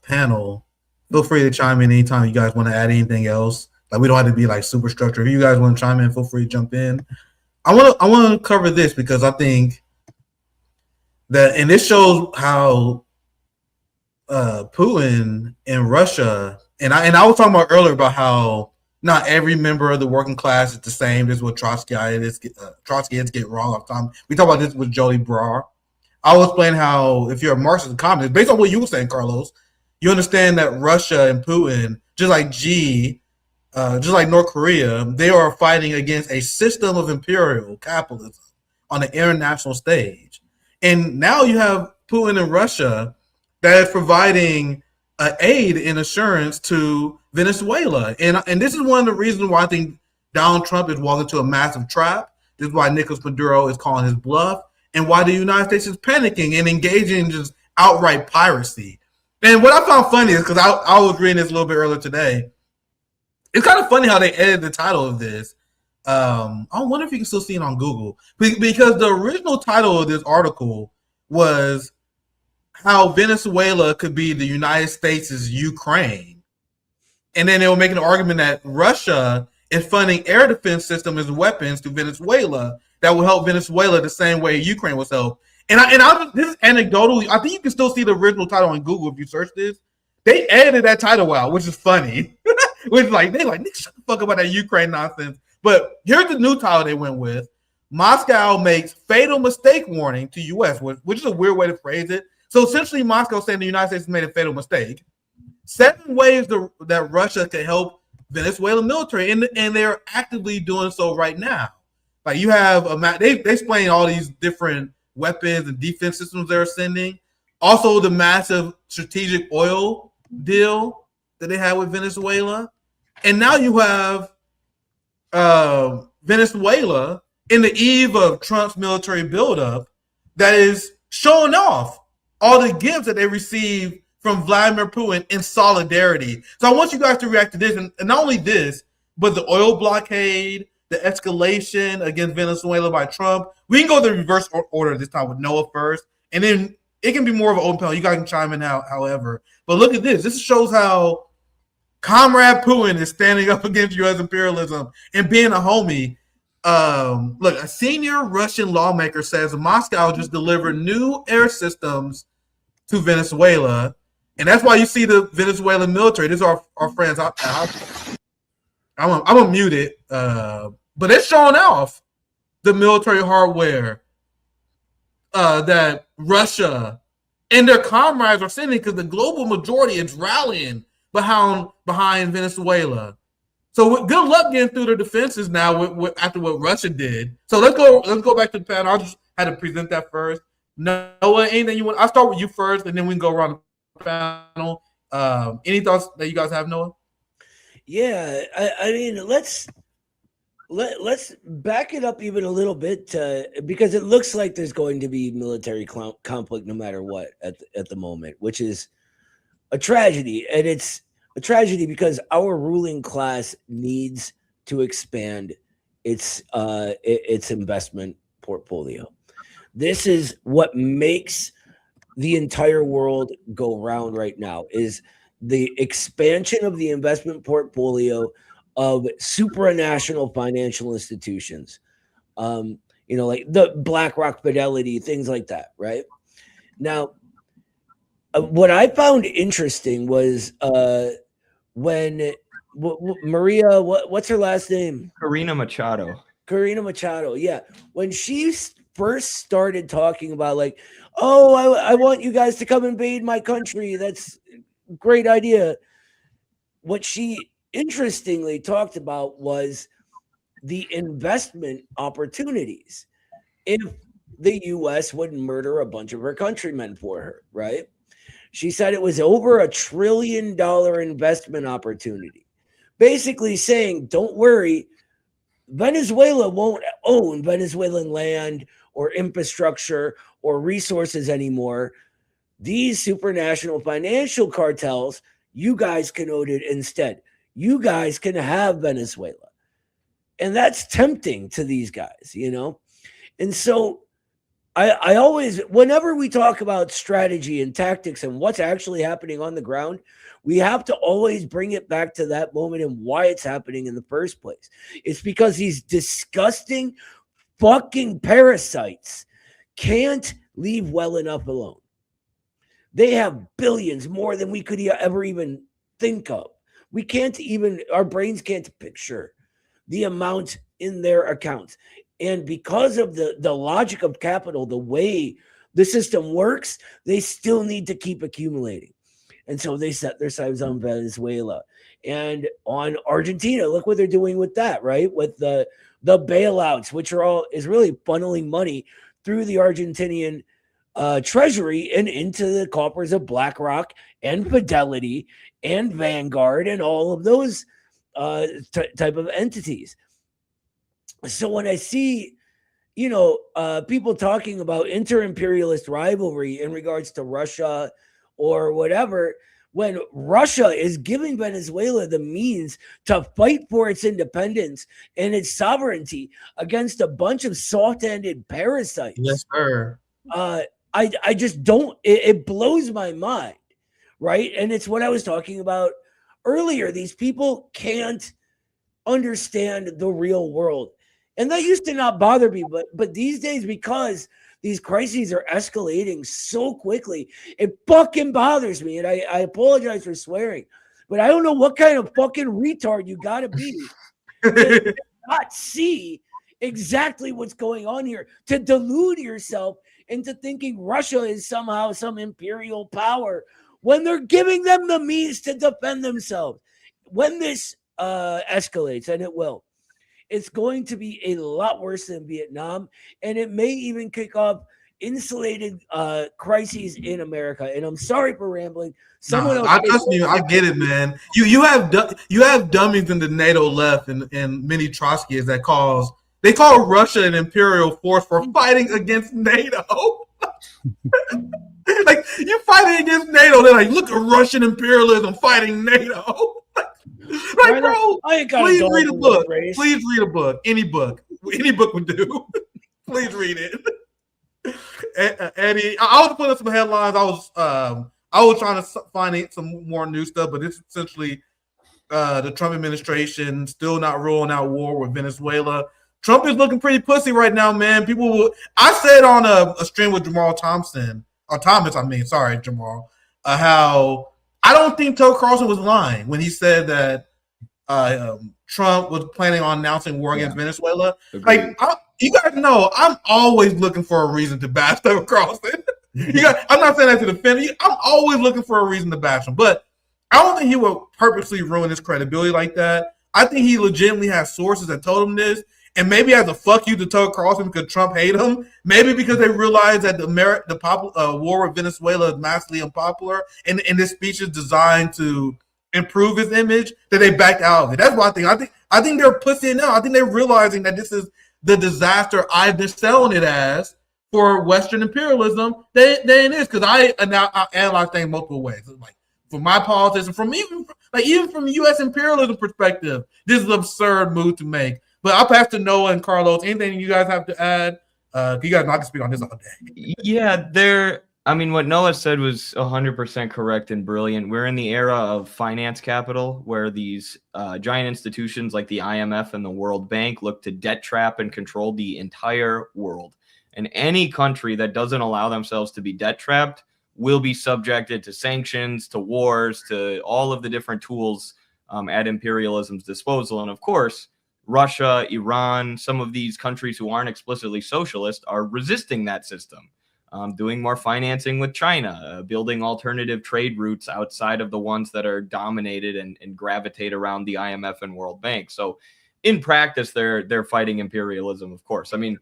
panel, feel free to chime in anytime you guys want to add anything else. Like, we don't have to be like super structured. If you guys want to chime in, feel free to jump in. I want to cover this because I think that, and this shows how Putin and Russia, and I was talking about earlier about how not every member of the working class is the same. This is what Trotskyists get wrong all the time. We talk about this with Jody Brar. I was explaining how if you're a Marxist and communist, based on what you were saying, Carlos, you understand that Russia and Putin, just like North Korea, they are fighting against a system of imperial capitalism on the international stage. And now you have Putin and Russia that is providing aid and assurance to Venezuela. And this is one of the reasons why I think Donald Trump is walking into a massive trap. This is why Nicolas Maduro is calling his bluff, and why the United States is panicking and engaging in just outright piracy. And what I found funny is, because I was reading this a little bit earlier today, it's kind of funny how they edited the title of this. I wonder if you can still see it on Google, because the original title of this article was how Venezuela could be the United States' Ukraine. And then they were making an argument that Russia is funding air defense systems and weapons to Venezuela that will help Venezuela the same way Ukraine was helped. And this is anecdotal. I think you can still see the original title on Google if you search this. They edited that title out, which is funny. Which they're like, Nick, shut the fuck up about that Ukraine nonsense. But here's the new title they went with. Moscow makes fatal mistake warning to U.S., which is a weird way to phrase it. So essentially, Moscow saying the United States made a fatal mistake. 7 ways that Russia can help Venezuela military, and they are actively doing so right now. Like you have they explain all these different weapons and defense systems they're sending. Also, the massive strategic oil deal that they had with Venezuela, and now you have Venezuela in the eve of Trump's military buildup that is showing off all the gifts that they received from Vladimir Putin in solidarity. So I want you guys to react to this, and not only this, but the oil blockade, the escalation against Venezuela by Trump. We can go the reverse order this time with Noah first, and then it can be more of an open panel. You guys can chime in out, however. But look at this. This shows how Comrade Putin is standing up against U.S. imperialism and being a homie. Look, a senior Russian lawmaker says Moscow just delivered new air systems to Venezuela, and that's why you see the Venezuelan military. These are our friends. I'm gonna mute it, but it's showing off the military hardware that Russia and their comrades are sending, because the global majority is rallying behind Venezuela. So good luck getting through the defenses now after what Russia did. So let's go back to the panel. I just had to present that first. Noah, anything you want? I'll start with you first, and then we can go around the panel. Any thoughts that you guys have, Noah? Yeah, I mean, let's back it up even a little bit, because it looks like there's going to be military conflict no matter what at the moment, which is a tragedy. And it's a tragedy because our ruling class needs to expand its investment portfolio. This is what makes the entire world go round right now, is the expansion of the investment portfolio of supranational financial institutions, like the BlackRock, Fidelity, things like that, right? Now, what I found interesting was when Maria, what's her last name? Corina Machado. Yeah. When she first started talking about like, oh, I want you guys to come invade my country. That's a great idea. What she interestingly talked about was the investment opportunities if the U.S. would murder a bunch of her countrymen for her, right? She said it was over $1 trillion investment opportunity, basically saying, don't worry, Venezuela won't own Venezuelan land or infrastructure or resources anymore. These supranational financial cartels, you guys can own it instead. You guys can have Venezuela. And that's tempting to these guys, And so I always, whenever we talk about strategy and tactics and what's actually happening on the ground, we have to always bring it back to that moment and why it's happening in the first place. It's because these disgusting fucking parasites can't leave well enough alone. They have billions, more than we could ever even think of. We can't even, our brains can't picture the amount in their accounts. And because of the logic of capital, the way the system works, they still need to keep accumulating. And so they set their sights on Venezuela and on Argentina. Look what they're doing with that, right? With the bailouts, which is really funneling money through the Argentinian treasury and into the coffers of BlackRock and Fidelity and Vanguard and all of those type of entities. So when I see, people talking about inter-imperialist rivalry in regards to Russia or whatever, when Russia is giving Venezuela the means to fight for its independence and its sovereignty against a bunch of soft-handed parasites. Yes, sir. I just don't, it blows my mind, right? And it's what I was talking about earlier. These people can't understand the real world. And that used to not bother me, but these days, because these crises are escalating so quickly, it fucking bothers me. And I apologize for swearing, but I don't know what kind of fucking retard you gotta be to not see exactly what's going on here, to delude yourself into thinking Russia is somehow some imperial power when they're giving them the means to defend themselves. When this escalates, and it will, it's going to be a lot worse than Vietnam, and it may even kick off insulated crises in America. And I'm sorry for rambling. Someone else. I trust you. I get it, man. You have dummies in the NATO left and many Trotskyists that call Russia an imperial force for fighting against NATO. Like, you're fighting against NATO. They're like, look at Russian imperialism fighting NATO. Like, bro, please read a book. Please read a book. Any book would do. Please read it. Eddie, I was putting up some headlines. I was trying to find some more new stuff, but it's essentially the Trump administration still not ruling out war with Venezuela. Trump is looking pretty pussy right now, man. I said on a stream with Jamal Jamal, how I don't think Tucker Carlson was lying when he said that Trump was planning on announcing war against Venezuela. Like, you guys know, I'm always looking for a reason to bash Tucker Carlson. I'm not saying that to defend you. I'm always looking for a reason to bash him, but I don't think he would purposely ruin his credibility like that. I think he legitimately has sources that told him this, and maybe as a fuck you to Tucker Carlson because Trump hate him, maybe because they realize that the war with Venezuela is massively unpopular, and this speech is designed to improve his image, that they backed out of it. That's what I think. I think they're pussying out. I think they're realizing that this is the disaster I've been selling it as for Western imperialism. Then it is, because I analyze things multiple ways. Like, from my politics and even from U.S. imperialism perspective, this is an absurd move to make. But I'll pass to Noah and Carlos. Anything you guys have to add? You guys not to speak on this all day. Yeah, what Noah said was 100% correct and brilliant. We're in the era of finance capital, where these giant institutions like the IMF and the World Bank look to debt trap and control the entire world. And any country that doesn't allow themselves to be debt trapped will be subjected to sanctions, to wars, to all of the different tools at imperialism's disposal. And of course, Russia, Iran, some of these countries who aren't explicitly socialist are resisting that system, doing more financing with China, building alternative trade routes outside of the ones that are dominated and gravitate around the IMF and World Bank. So in practice, they're fighting imperialism, of course. I mean,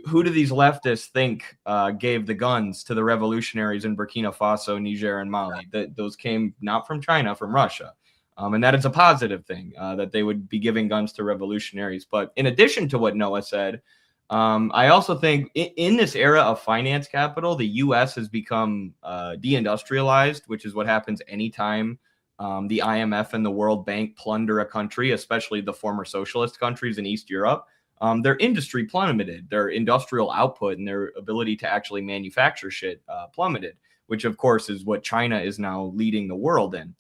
who do these leftists think gave the guns to the revolutionaries in Burkina Faso, Niger, and Mali? Those came not from China, from Russia. And that is a positive thing, that they would be giving guns to revolutionaries. But in addition to what Noah said, I also think in this era of finance capital, the U.S. has become deindustrialized, which is what happens anytime the IMF and the World Bank plunder a country, especially the former socialist countries in East Europe. Their industry plummeted, their industrial output and their ability to actually manufacture shit plummeted, which of course is what China is now leading the world in.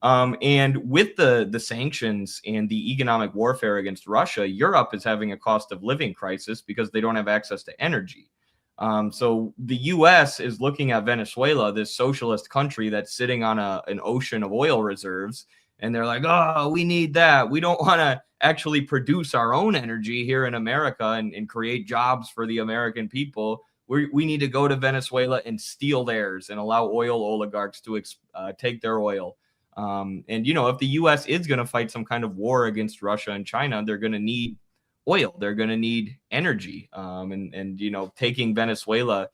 And with the sanctions and the economic warfare against Russia, Europe is having a cost of living crisis because they don't have access to energy. So the U.S. is looking at Venezuela, this socialist country that's sitting on an ocean of oil reserves, and they're like, oh, we need that. We don't want to actually produce our own energy here in America and create jobs for the American people. We need to go to Venezuela and steal theirs and allow oil oligarchs to take their oil. And, if the U.S. is going to fight some kind of war against Russia and China, they're going to need oil. They're going to need energy. And taking Venezuela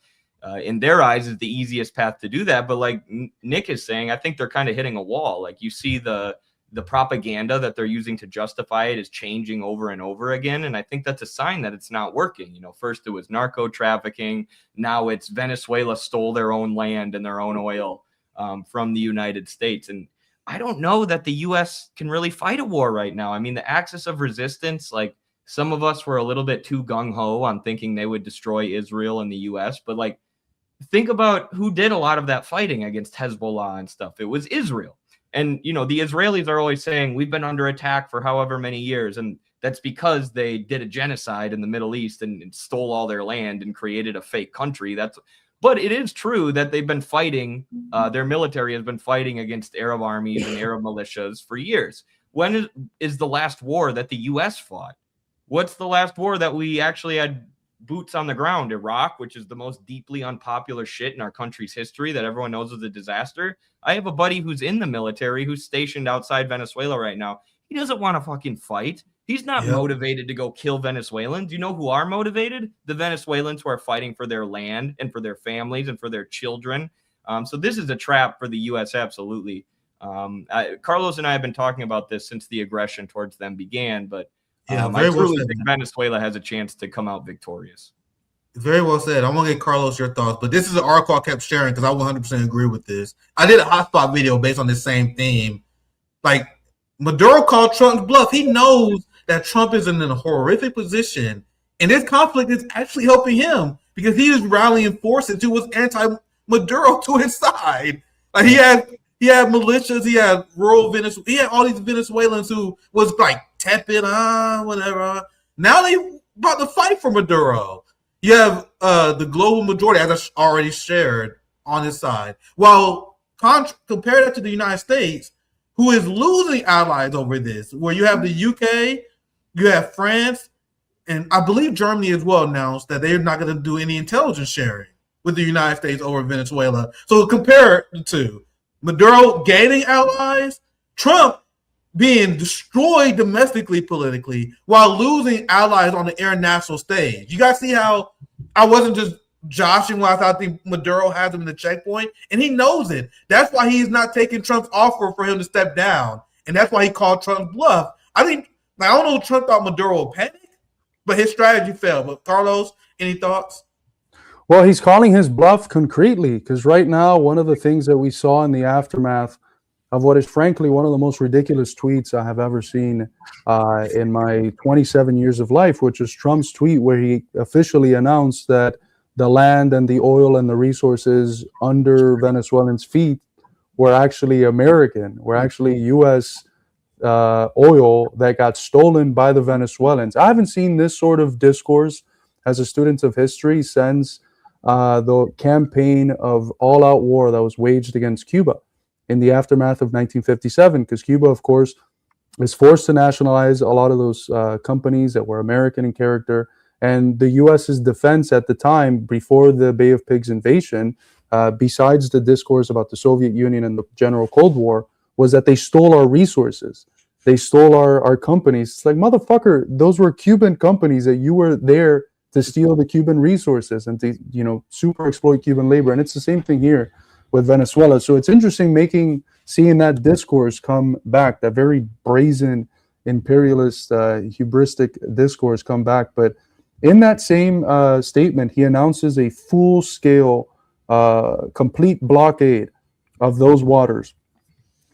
in their eyes is the easiest path to do that. But like Nick is saying, I think they're kind of hitting a wall. Like, you see the propaganda that they're using to justify it is changing over and over again. And I think that's a sign that it's not working. First it was narco trafficking. Now it's Venezuela stole their own land and their own oil from the United States. And I don't know that the U.S. can really fight a war right now. I mean, the axis of resistance, like, some of us were a little bit too gung-ho on thinking they would destroy Israel and the U.S., but like, think about who did a lot of that fighting against Hezbollah and stuff. It was Israel. And, the Israelis are always saying we've been under attack for however many years. And that's because they did a genocide in the Middle East and stole all their land and created a fake country. But it is true that they've been fighting, their military has been fighting against Arab armies and Arab militias for years. When is the last war that the U.S. fought? What's the last war that we actually had boots on the ground? Iraq, which is the most deeply unpopular shit in our country's history that everyone knows is a disaster. I have a buddy who's in the military who's stationed outside Venezuela right now. He doesn't want to fucking fight. He's not motivated to go kill Venezuelans. You know who are motivated? The Venezuelans who are fighting for their land and for their families and for their children. So this is a trap for the U.S. Absolutely. Carlos and I have been talking about this since the aggression towards them began, but I truly think Venezuela has a chance to come out victorious. Very well said. I want to get Carlos your thoughts, but this is an article I kept sharing because I 100% agree with this. I did a hotspot video based on this same theme. Like, Maduro called Trump's bluff. He knows that Trump is in a horrific position, and this conflict is actually helping him because he is rallying forces who was anti-Maduro to his side. Like, he had militias, he had rural Venezuela, he had all these Venezuelans who was like tepid, whatever. Now they about to fight for Maduro. You have the global majority, as I already shared, on his side. While compare that to the United States, who is losing allies over this, where you have the UK, you have France, and I believe Germany as well announced that they're not going to do any intelligence sharing with the United States over Venezuela. So compare the two. Maduro gaining allies, Trump being destroyed domestically, politically, while losing allies on the international stage. You guys see how I wasn't just joshing when I think Maduro has him in the checkpoint, and he knows it. That's why he's not taking Trump's offer for him to step down, and that's why he called Trump's bluff. I don't know if Trump thought Maduro would panic, but his strategy failed. But Carlos, any thoughts? Well, he's calling his bluff concretely because right now, one of the things that we saw in the aftermath of what is frankly one of the most ridiculous tweets I have ever seen in my 27 years of life, which is Trump's tweet where he officially announced that the land and the oil and the resources under Venezuelans' feet were actually American, were actually U.S. Oil that got stolen by the Venezuelans. I haven't seen this sort of discourse as a student of history since the campaign of all-out war that was waged against Cuba in the aftermath of 1957, because Cuba, of course, was forced to nationalize a lot of those companies that were American in character. And the U.S.'s defense at the time, before the Bay of Pigs invasion, besides the discourse about the Soviet Union and the general Cold War, was that they stole our resources. They stole our companies. It's like, motherfucker, those were Cuban companies that you were there to steal the Cuban resources and to, super exploit Cuban labor. And it's the same thing here with Venezuela. So it's interesting seeing that discourse come back, that very brazen, imperialist, hubristic discourse come back. But in that same statement, he announces a full-scale, complete blockade of those waters.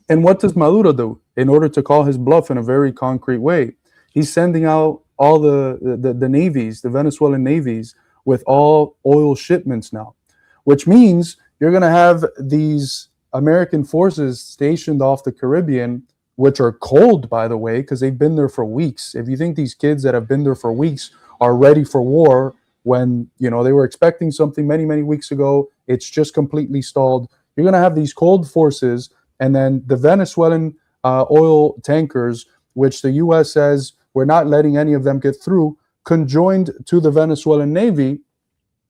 And what does Maduro do in order to call his bluff in a very concrete way? He's sending out all the navies, the Venezuelan navies, with all oil shipments now, which means you're going to have these American forces stationed off the Caribbean, which are cold, by the way, because they've been there for weeks. If you think these kids that have been there for weeks are ready for war when, they were expecting something many, many weeks ago, it's just completely stalled. You're going to have these cold forces, and then the Venezuelan oil tankers, which the U.S. says we're not letting any of them get through, conjoined to the Venezuelan Navy,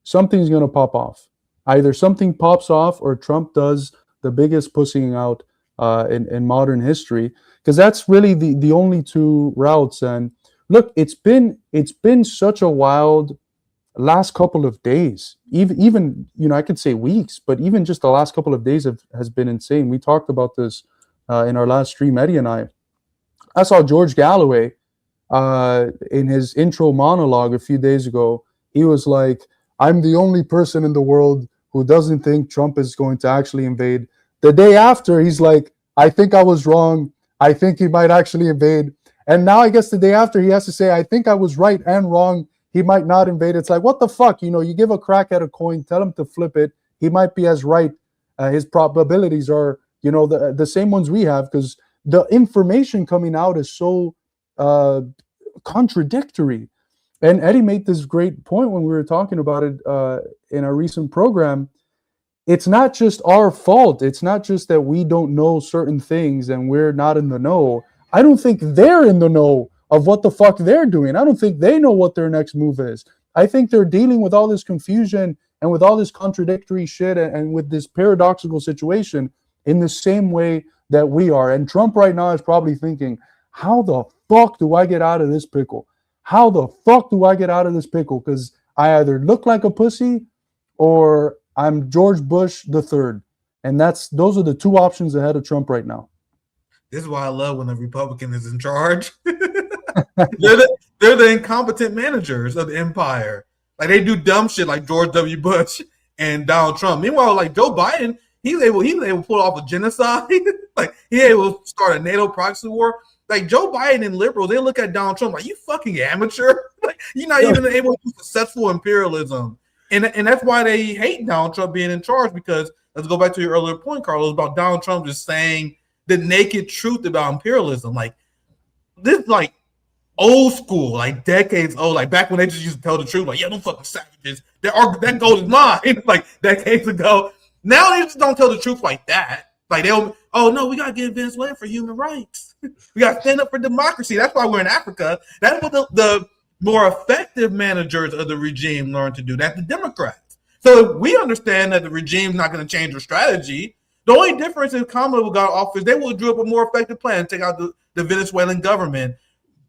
something's going to pop off. Either something pops off or Trump does the biggest pussying out in modern history, because that's really the only two routes. And look, it's been such a wild last couple of days, even I could say weeks, but even just the last couple of days has been insane. We talked about this in our last stream, Eddie and I. I saw George Galloway in his intro monologue a few days ago. He was like, I'm the only person in the world who doesn't think Trump is going to actually invade. The day after, he's like, I think I was wrong. I think he might actually invade. And now I guess the day after, he has to say, I think I was right and wrong. He might not invade. It's like, what the fuck? You give a crack at a coin, tell him to flip it. He might be as right. His probabilities are, the same ones we have, because the information coming out is so contradictory. And Eddie made this great point when we were talking about it in our recent program. It's not just our fault. It's not just that we don't know certain things and we're not in the know. I don't think they're in the know of what the fuck they're doing. I don't think they know what their next move is. I think they're dealing with all this confusion and with all this contradictory shit and with this paradoxical situation in the same way that we are. And Trump right now is probably thinking, how the fuck do I get out of this pickle? How the fuck do I get out of this pickle? Because I either look like a pussy or I'm George Bush the third. And those are the two options ahead of Trump right now. This is why I love when a Republican is in charge. they're the incompetent managers of the empire. Like they do dumb shit like George W. Bush and Donald Trump. Meanwhile, like Joe Biden, he's able to pull off a genocide. Like he able to start a NATO proxy war. Like Joe Biden and liberals, they look at Donald Trump like, you fucking amateur. Like you're not even able to do successful imperialism. And that's why they hate Donald Trump being in charge, because let's go back to your earlier point, Carlos, about Donald Trump just saying the naked truth about imperialism. Like this is like old school, like decades old, like back when they just used to tell the truth, like, yeah, them fucking savages, that gold is mine, like decades ago. Now they just don't tell the truth like that. Like they'll, oh no, we gotta get Venezuela for human rights. We gotta stand up for democracy. That's why we're in Africa. That's what the more effective managers of the regime learn to do. That's the Democrats. So we understand that the regime's not going to change their strategy. The only difference is Kamala got office, they will drew up a more effective plan to take out the Venezuelan government.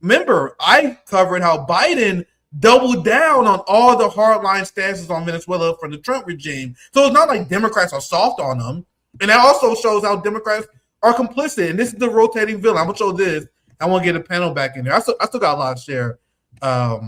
Remember, I covered how Biden doubled down on all the hardline stances on Venezuela from the Trump regime. So it's not like Democrats are soft on them. And that also shows how Democrats are complicit. And this is the rotating villain. I'm going to show this. I want to get a panel back in there. I still got a lot to share. Let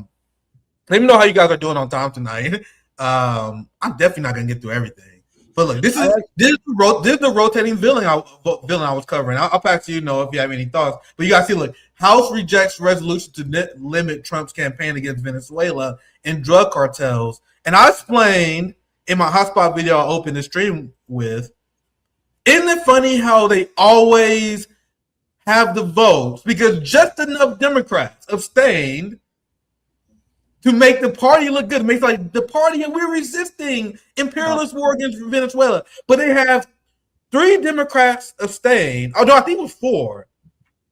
me know how you guys are doing on time tonight. I'm definitely not going to get through everything. But look, this is the rotating villain I was covering. I'll pass to you, Noah, if you have any thoughts. But you guys see, look, House rejects resolution to limit Trump's campaign against Venezuela and drug cartels. And I explained in my hotspot video I opened the stream with, isn't it funny how they always have the votes because just enough Democrats abstained to make the party look good. It makes like the party, and we're resisting imperialist war against Venezuela. But they have 3 Democrats abstain, although I think it was 4.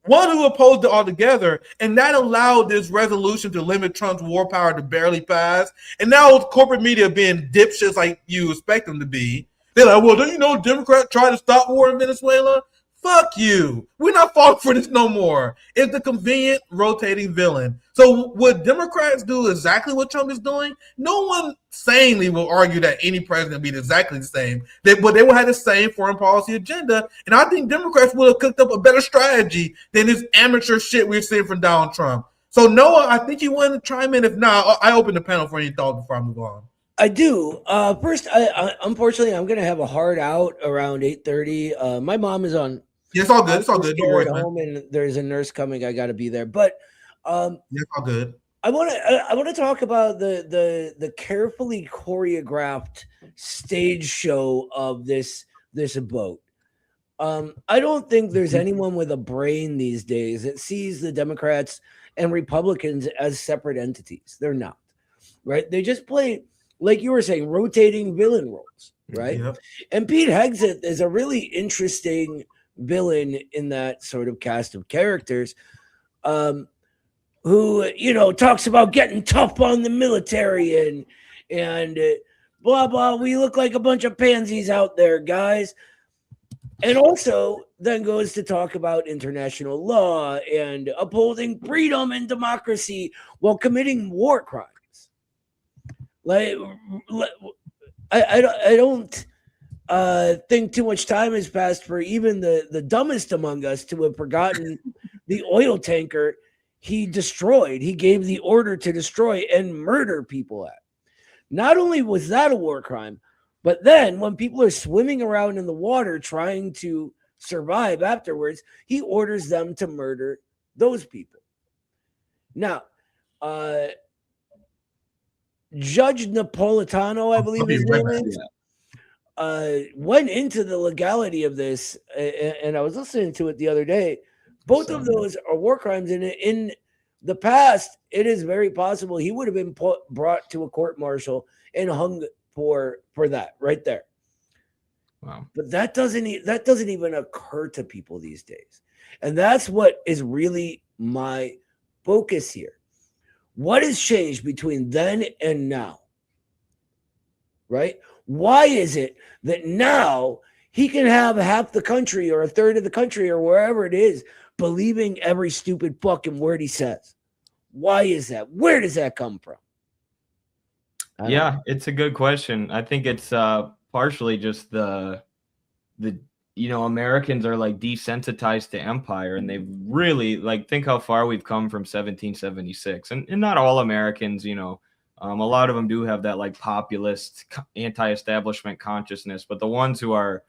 One who opposed it altogether, and that allowed this resolution to limit Trump's war power to barely pass. And now with corporate media being dipshits like you expect them to be, they're like, well, don't you know Democrats try to stop war in Venezuela? Fuck you. We're not falling for this no more. It's the convenient rotating villain. So would Democrats do exactly what Trump is doing? No one sanely will argue that any president be exactly the same. But they will have the same foreign policy agenda. And I think Democrats would have cooked up a better strategy than this amateur shit we're seeing from Donald Trump. So Noah, I think you want to chime in. If not, I open the panel for any thoughts before I move on. I do. First, unfortunately, I'm going to have a hard out around 8:30. My mom is on. Yeah, it's all good. It's all good. Don't worry, home, and there's a nurse coming. I got to be there. But it's all good. I want to talk about the carefully choreographed stage show of this boat. I don't think there's anyone with a brain these days that sees the Democrats and Republicans as separate entities. They're not, right? They just play, like you were saying, rotating villain roles, right? Yep. And Pete Hegseth is a really interesting villain in that sort of cast of characters, who, talks about getting tough on the military and blah, blah. We look like a bunch of pansies out there, guys. And also then goes to talk about international law and upholding freedom and democracy while committing war crimes. Like, I don't think too much time has passed for even the dumbest among us to have forgotten the oil tanker he destroyed. He gave the order to destroy and murder people at. Not only was that a war crime, but then when people are swimming around in the water trying to survive afterwards, he orders them to murder those people. Now, Judge Napolitano, I believe his name is, went into the legality of this, and I was listening to it the other day. Both of those are war crimes, and in the past, it is very possible he would have been brought to a court-martial and hung for that right there. Wow! But that doesn't even occur to people these days, and that's what is really my focus here. What has changed between then and now? Right? Why is it that now he can have half the country or a third of the country or wherever it is believing every stupid fucking word he says. Why is that? Where does that come from? Yeah, it's a good question. I think it's partially just the Americans are like desensitized to empire, and they've really like think how far we've come from 1776. And not all Americans, a lot of them do have that like populist anti-establishment consciousness, but the ones who are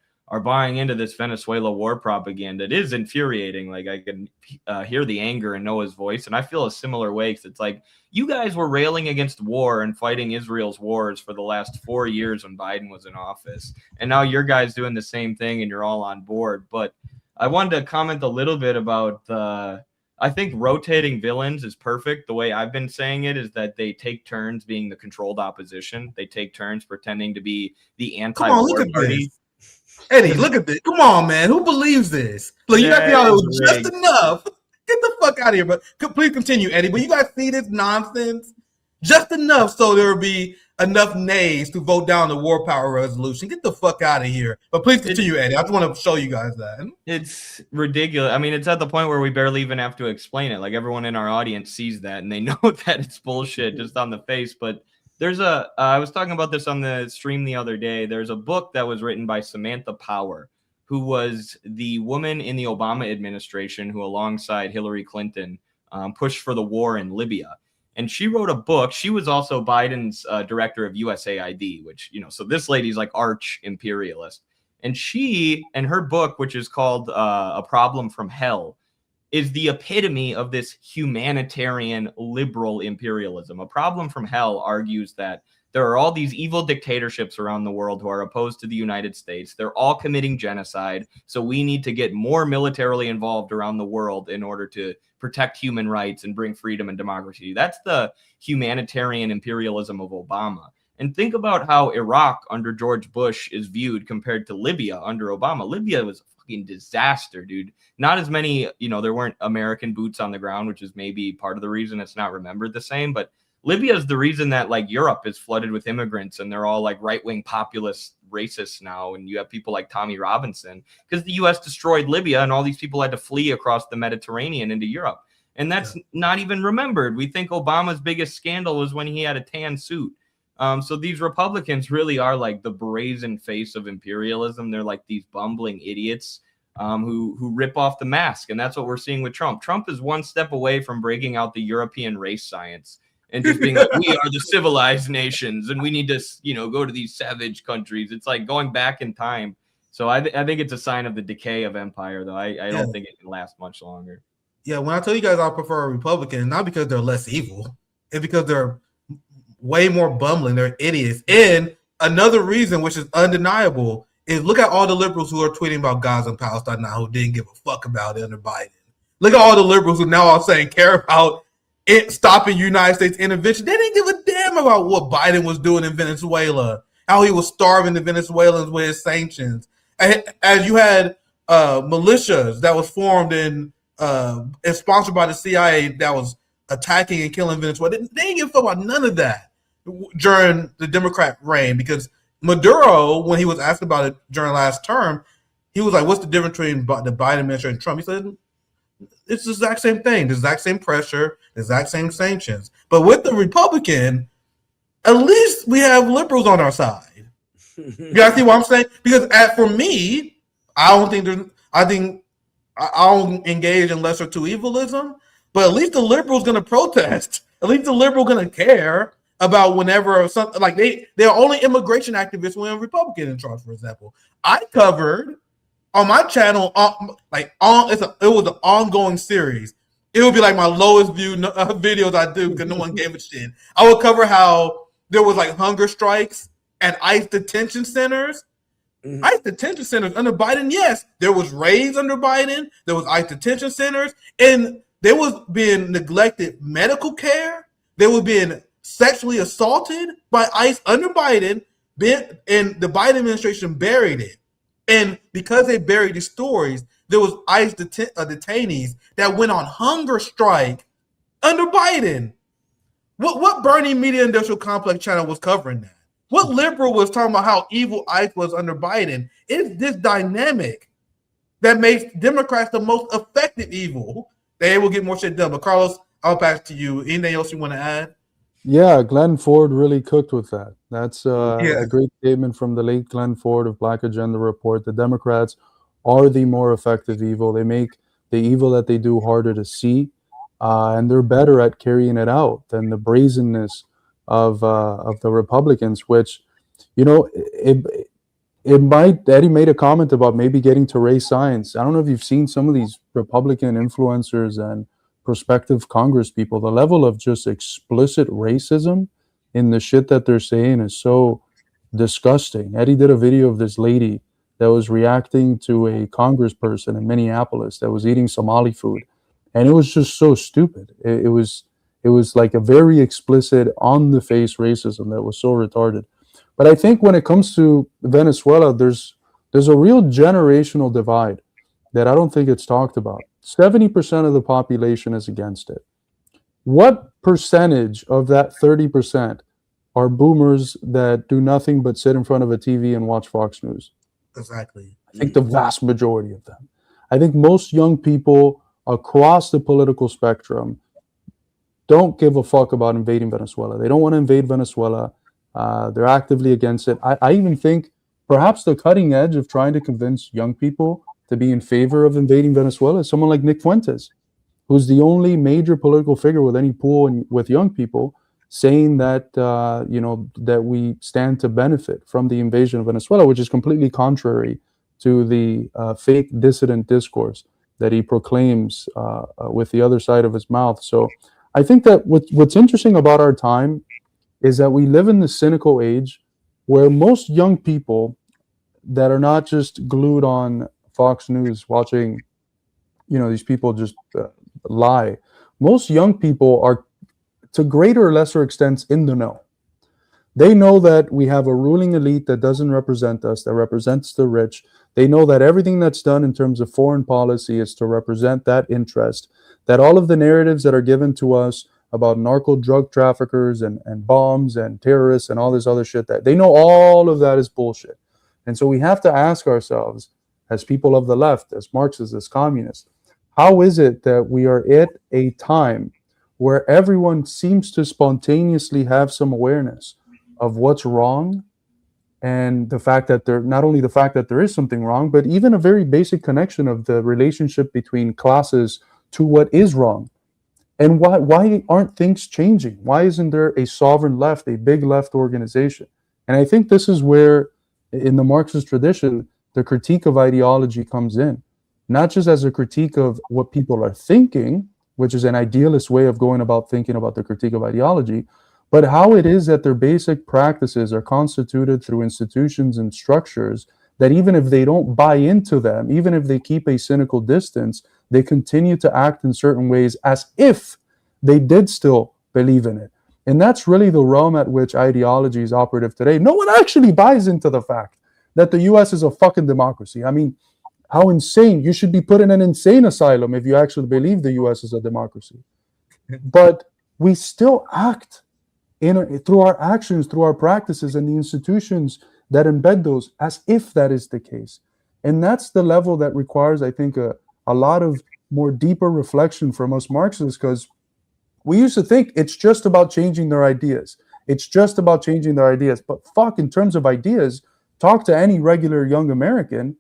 buying into this Venezuela war propaganda, it is infuriating. Like I can hear the anger and know his voice, and I feel a similar way, because it's like, you guys were railing against war and fighting Israel's wars for the last 4 years when Biden was in office, and now your guys doing the same thing and you're all on board. But I wanted to comment a little bit about I think rotating villains is perfect. The way I've been saying it is that they take turns being the controlled opposition. They take turns pretending to be the anti-war party. Eddie, look at this. Come on, man. Who believes this? Look, you got the just enough. Get the fuck out of here. But please continue, Eddie. But you guys see this nonsense? Just enough so there will be enough nays to vote down the war power resolution. Get the fuck out of here. But please continue, Eddie. I just want to show you guys that. It's ridiculous. I mean, it's at the point where we barely even have to explain it. Like, everyone in our audience sees that, and they know that it's bullshit just on the face. But there's I was talking about this on the stream the other day. There's a book that was written by Samantha Power, who was the woman in the Obama administration who, alongside Hillary Clinton, pushed for the war in Libya. And she wrote a book. She was also Biden's director of USAID, which, so this lady's like arch imperialist. And her book, which is called A Problem from Hell, is the epitome of this humanitarian liberal imperialism. A Problem from Hell argues that there are all these evil dictatorships around the world who are opposed to the United States. They're all committing genocide. So we need to get more militarily involved around the world in order to protect human rights and bring freedom and democracy. That's the humanitarian imperialism of Obama. And think about how Iraq under George Bush is viewed compared to Libya under Obama. Libya was a fucking disaster, dude. Not as many, there weren't American boots on the ground, which is maybe part of the reason it's not remembered the same. But Libya is the reason that like Europe is flooded with immigrants and they're all like right-wing populist racists now. And you have people like Tommy Robinson because the U.S. destroyed Libya and all these people had to flee across the Mediterranean into Europe. And that's not even remembered. We think Obama's biggest scandal was when he had a tan suit. So these Republicans really are like the brazen face of imperialism. They're like these bumbling idiots who rip off the mask. And that's what we're seeing with Trump. Trump is one step away from breaking out the European race science and just being like, we are the civilized nations and we need to, go to these savage countries. It's like going back in time. So I think it's a sign of the decay of empire, though. I don't think it can last much longer. Yeah, when I tell you guys I prefer a Republican, not because they're less evil, it's because they're way more bumbling. They're idiots. And another reason, which is undeniable, is look at all the liberals who are tweeting about Gaza and Palestine now who didn't give a fuck about it under Biden. Look at all the liberals who now are saying care about it stopping United States intervention. They didn't give a damn about what Biden was doing in Venezuela, how he was starving the Venezuelans with his sanctions. As you had militias that was formed and sponsored by the CIA that was attacking and killing Venezuela. They didn't give a fuck about none of that during the Democrat reign, because Maduro, when he was asked about it during last term, he was like, what's the difference between the Biden administration and Trump? He said, it's the exact same thing, the exact same pressure, the exact same sanctions. But with the Republican, at least we have liberals on our side. You guys see what I'm saying? Because for me, I don't engage in lesser to evilism, but at least the liberal's going to protest. At least the liberal going to care about whenever something like they're only immigration activists when a Republican in charge, for example. I covered on my channel, it was an ongoing series. It would be like my lowest viewed videos I do because no one gave a shit. I would cover how there was like hunger strikes at ICE detention centers. Mm-hmm. ICE detention centers under Biden, yes, there was raids under Biden. There was ICE detention centers, and there was being neglected medical care. They were being sexually assaulted by ICE under Biden, and the Biden administration buried it. And because they buried these stories, there was ICE detainees that went on hunger strike under Biden. What Bernie Media Industrial Complex channel was covering that? What liberal was talking about how evil ICE was under Biden? It's this dynamic that makes Democrats the most effective evil. They will get more shit done. But Carlos, I'll pass to you. Anything else you want to add? Yeah, Glenn Ford really cooked with that. That's a great statement from the late Glenn Ford of Black Agenda Report. The Democrats are the more effective evil. They make the evil that they do harder to see, and they're better at carrying it out than the brazenness of the Republicans. Which, you know, it might. Eddie made a comment about maybe getting to race science. I don't know if you've seen some of these Republican influencers and prospective Congress people. The level of just explicit racism in the shit that they're saying is so disgusting. Eddie did a video of this lady that was reacting to a congressperson in Minneapolis that was eating Somali food, and it was just so stupid. It was like a very explicit, on the face racism that was so retarded. But I think when it comes to Venezuela, there's a real generational divide that I don't think it's talked about. 70% of the population is against it. What percentage of that 30% are boomers that do nothing but sit in front of a TV and watch Fox News? Exactly. I think the vast majority of them. I think most young people across the political spectrum don't give a fuck about invading Venezuela. They don't want to invade Venezuela. They're actively against it. I even think perhaps the cutting edge of trying to convince young people to be in favor of invading Venezuela is someone like Nick Fuentes, who's the only major political figure with any pull with young people, saying that that we stand to benefit from the invasion of Venezuela, which is completely contrary to the fake dissident discourse that he proclaims with the other side of his mouth. So I think that what's interesting about our time is that we live in the cynical age where most young people that are not just glued on Fox News watching, these people just lie. Most young people are, to greater or lesser extents, in the know. They know that we have a ruling elite that doesn't represent us, that represents the rich. They know that everything that's done in terms of foreign policy is to represent that interest, that all of the narratives that are given to us about narco drug traffickers and bombs and terrorists and all this other shit, that they know all of that is bullshit. And so we have to ask ourselves, as people of the left, as Marxists, as communists, how is it that we are at a time where everyone seems to spontaneously have some awareness of what's wrong, and the fact that not only the fact that there is something wrong, but even a very basic connection of the relationship between classes to what is wrong? And why aren't things changing? Why isn't there a sovereign left, a big left organization? And I think this is where, in the Marxist tradition, the critique of ideology comes in, not just as a critique of what people are thinking, which is an idealist way of going about thinking about the critique of ideology, but how it is that their basic practices are constituted through institutions and structures that even if they don't buy into them, even if they keep a cynical distance, they continue to act in certain ways as if they did still believe in it. And that's really the realm at which ideology is operative today. No one actually buys into the fact that the US is a fucking democracy. I mean, how insane. You should be put in an insane asylum if you actually believe the US is a democracy. But we still act through our actions, through our practices, and the institutions that embed those as if that is the case. And that's the level that requires, I think, a lot of more deeper reflection from us Marxists, because we used to think it's just about changing their ideas. It's just about changing their ideas. But fuck, in terms of ideas, talk to any regular young American.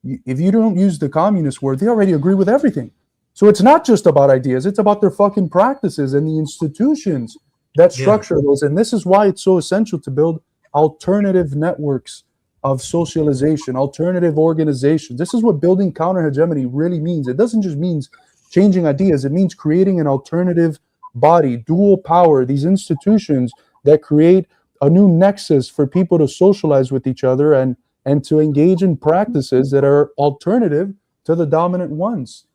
If you don't use the communist word, they already agree with everything. So it's not just about ideas. It's about their fucking practices and the institutions that structure those. And this is why it's so essential to build alternative networks of socialization, alternative organizations. This is what building counter-hegemony really means. It doesn't just mean changing ideas. It means creating an alternative body, dual power, these institutions that create a new nexus for people to socialize with each other and to engage in practices that are alternative to the dominant ones.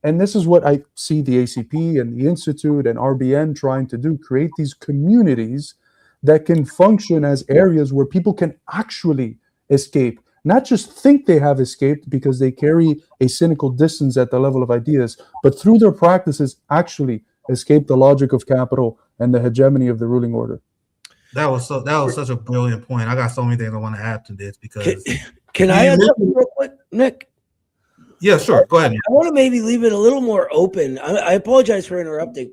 And this is what I see the ACP and the Institute and RBN trying to do, create these communities that can function as areas where people can actually escape, not just think they have escaped because they carry a cynical distance at the level of ideas, but through their practices actually escape the logic of capital and the hegemony of the ruling order. That was such a brilliant point. I got so many things I want to add to this because can I add something real quick, Nick? Yeah, sure. Go ahead. I want to maybe leave it a little more open. I apologize for interrupting.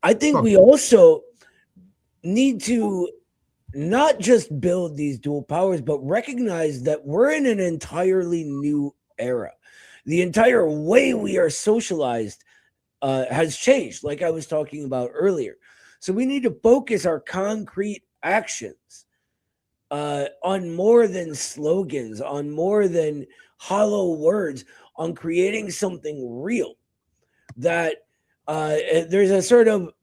I think we also need to not just build these dual powers, but recognize that we're in an entirely new era. The entire way we are socialized has changed, like I was talking about earlier. So we need to focus our concrete actions on more than slogans, on more than hollow words, on creating something real. That there's a sort of,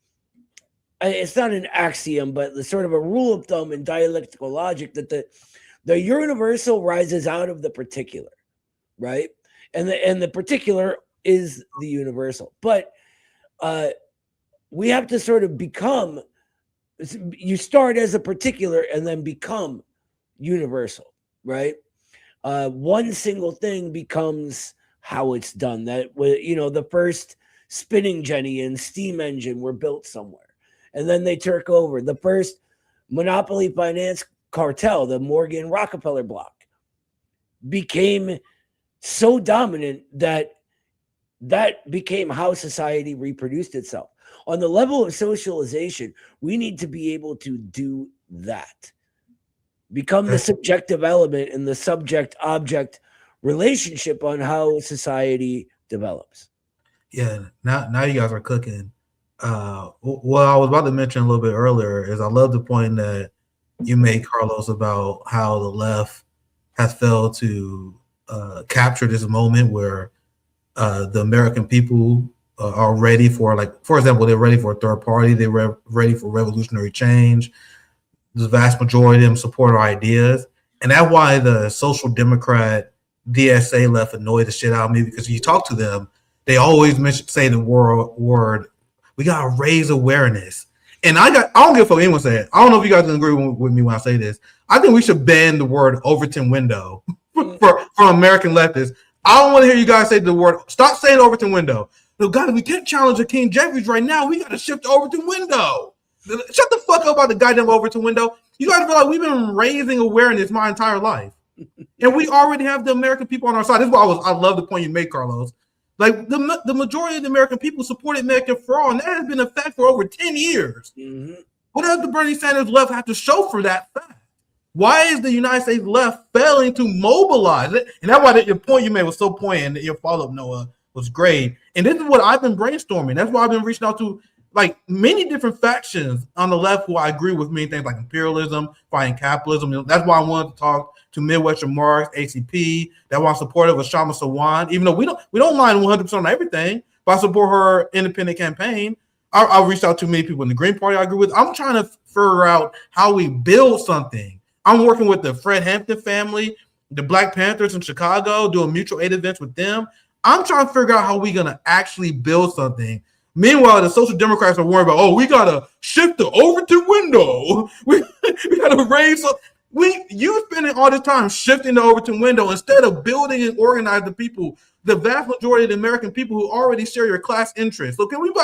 it's not an axiom, but the sort of a rule of thumb in dialectical logic that the universal rises out of the particular, right? And the particular is the universal. But we have to sort of become, you start as a particular and then become universal, right? One single thing becomes how it's done. That, you know, the first spinning jenny and steam engine were built somewhere, and then they took over. The first monopoly finance cartel, the Morgan Rockefeller block, became so dominant that became how society reproduced itself. On the level of socialization, we need to be able to do that. Become the subjective element in the subject-object relationship on how society develops. Yeah, now you guys are cooking. What I was about to mention a little bit earlier is I love the point that you made, Carlos, about how the left has failed to capture this moment where the American people are ready for, like, for example, they're ready for a third party. They're ready for revolutionary change. The vast majority of them support our ideas. And that's why the social democrat DSA left annoyed the shit out of me, because you talk to them, they always say the word, we got to raise awareness. And I don't give a fuck what anyone said. I don't know if you guys can agree with me when I say this. I think we should ban the word Overton window for American leftists. I don't want to hear you guys say the word. Stop saying Overton window. No, God, we can't challenge the King Jeffries right now. We got to shift to Overton window. Shut the fuck up about the goddamn Overton window. You guys feel like we've been raising awareness my entire life, and we already have the American people on our side. This is why I love the point you made, Carlos. Like the majority of the American people supported Medicare for all, and that has been a fact for over 10 years. Mm-hmm. What does the Bernie Sanders left have to show for that fact? Why is the United States left failing to mobilize it? And that's why your point you made was so poignant. Your follow-up, Noah, was great. And this is what I've been brainstorming. That's why I've been reaching out to, like, many different factions on the left who I agree with many things, like imperialism, fighting capitalism. That's why I wanted to talk to Midwestern Marx, ACP. That's why I'm supportive of Shama Sawan, even though we don't line 100% on everything, but I support her independent campaign. I reached out to many people in the Green Party I agree with. I'm trying to figure out how we build something. I'm working with the Fred Hampton family, the Black Panthers in Chicago, doing mutual aid events with them. I'm trying to figure out how we're going to actually build something. Meanwhile, the Social Democrats are worried about, we got to shift the Overton window. We got to raise up. You spending all this time shifting the Overton window instead of building and organizing the people, the vast majority of the American people who already share your class interests. So can you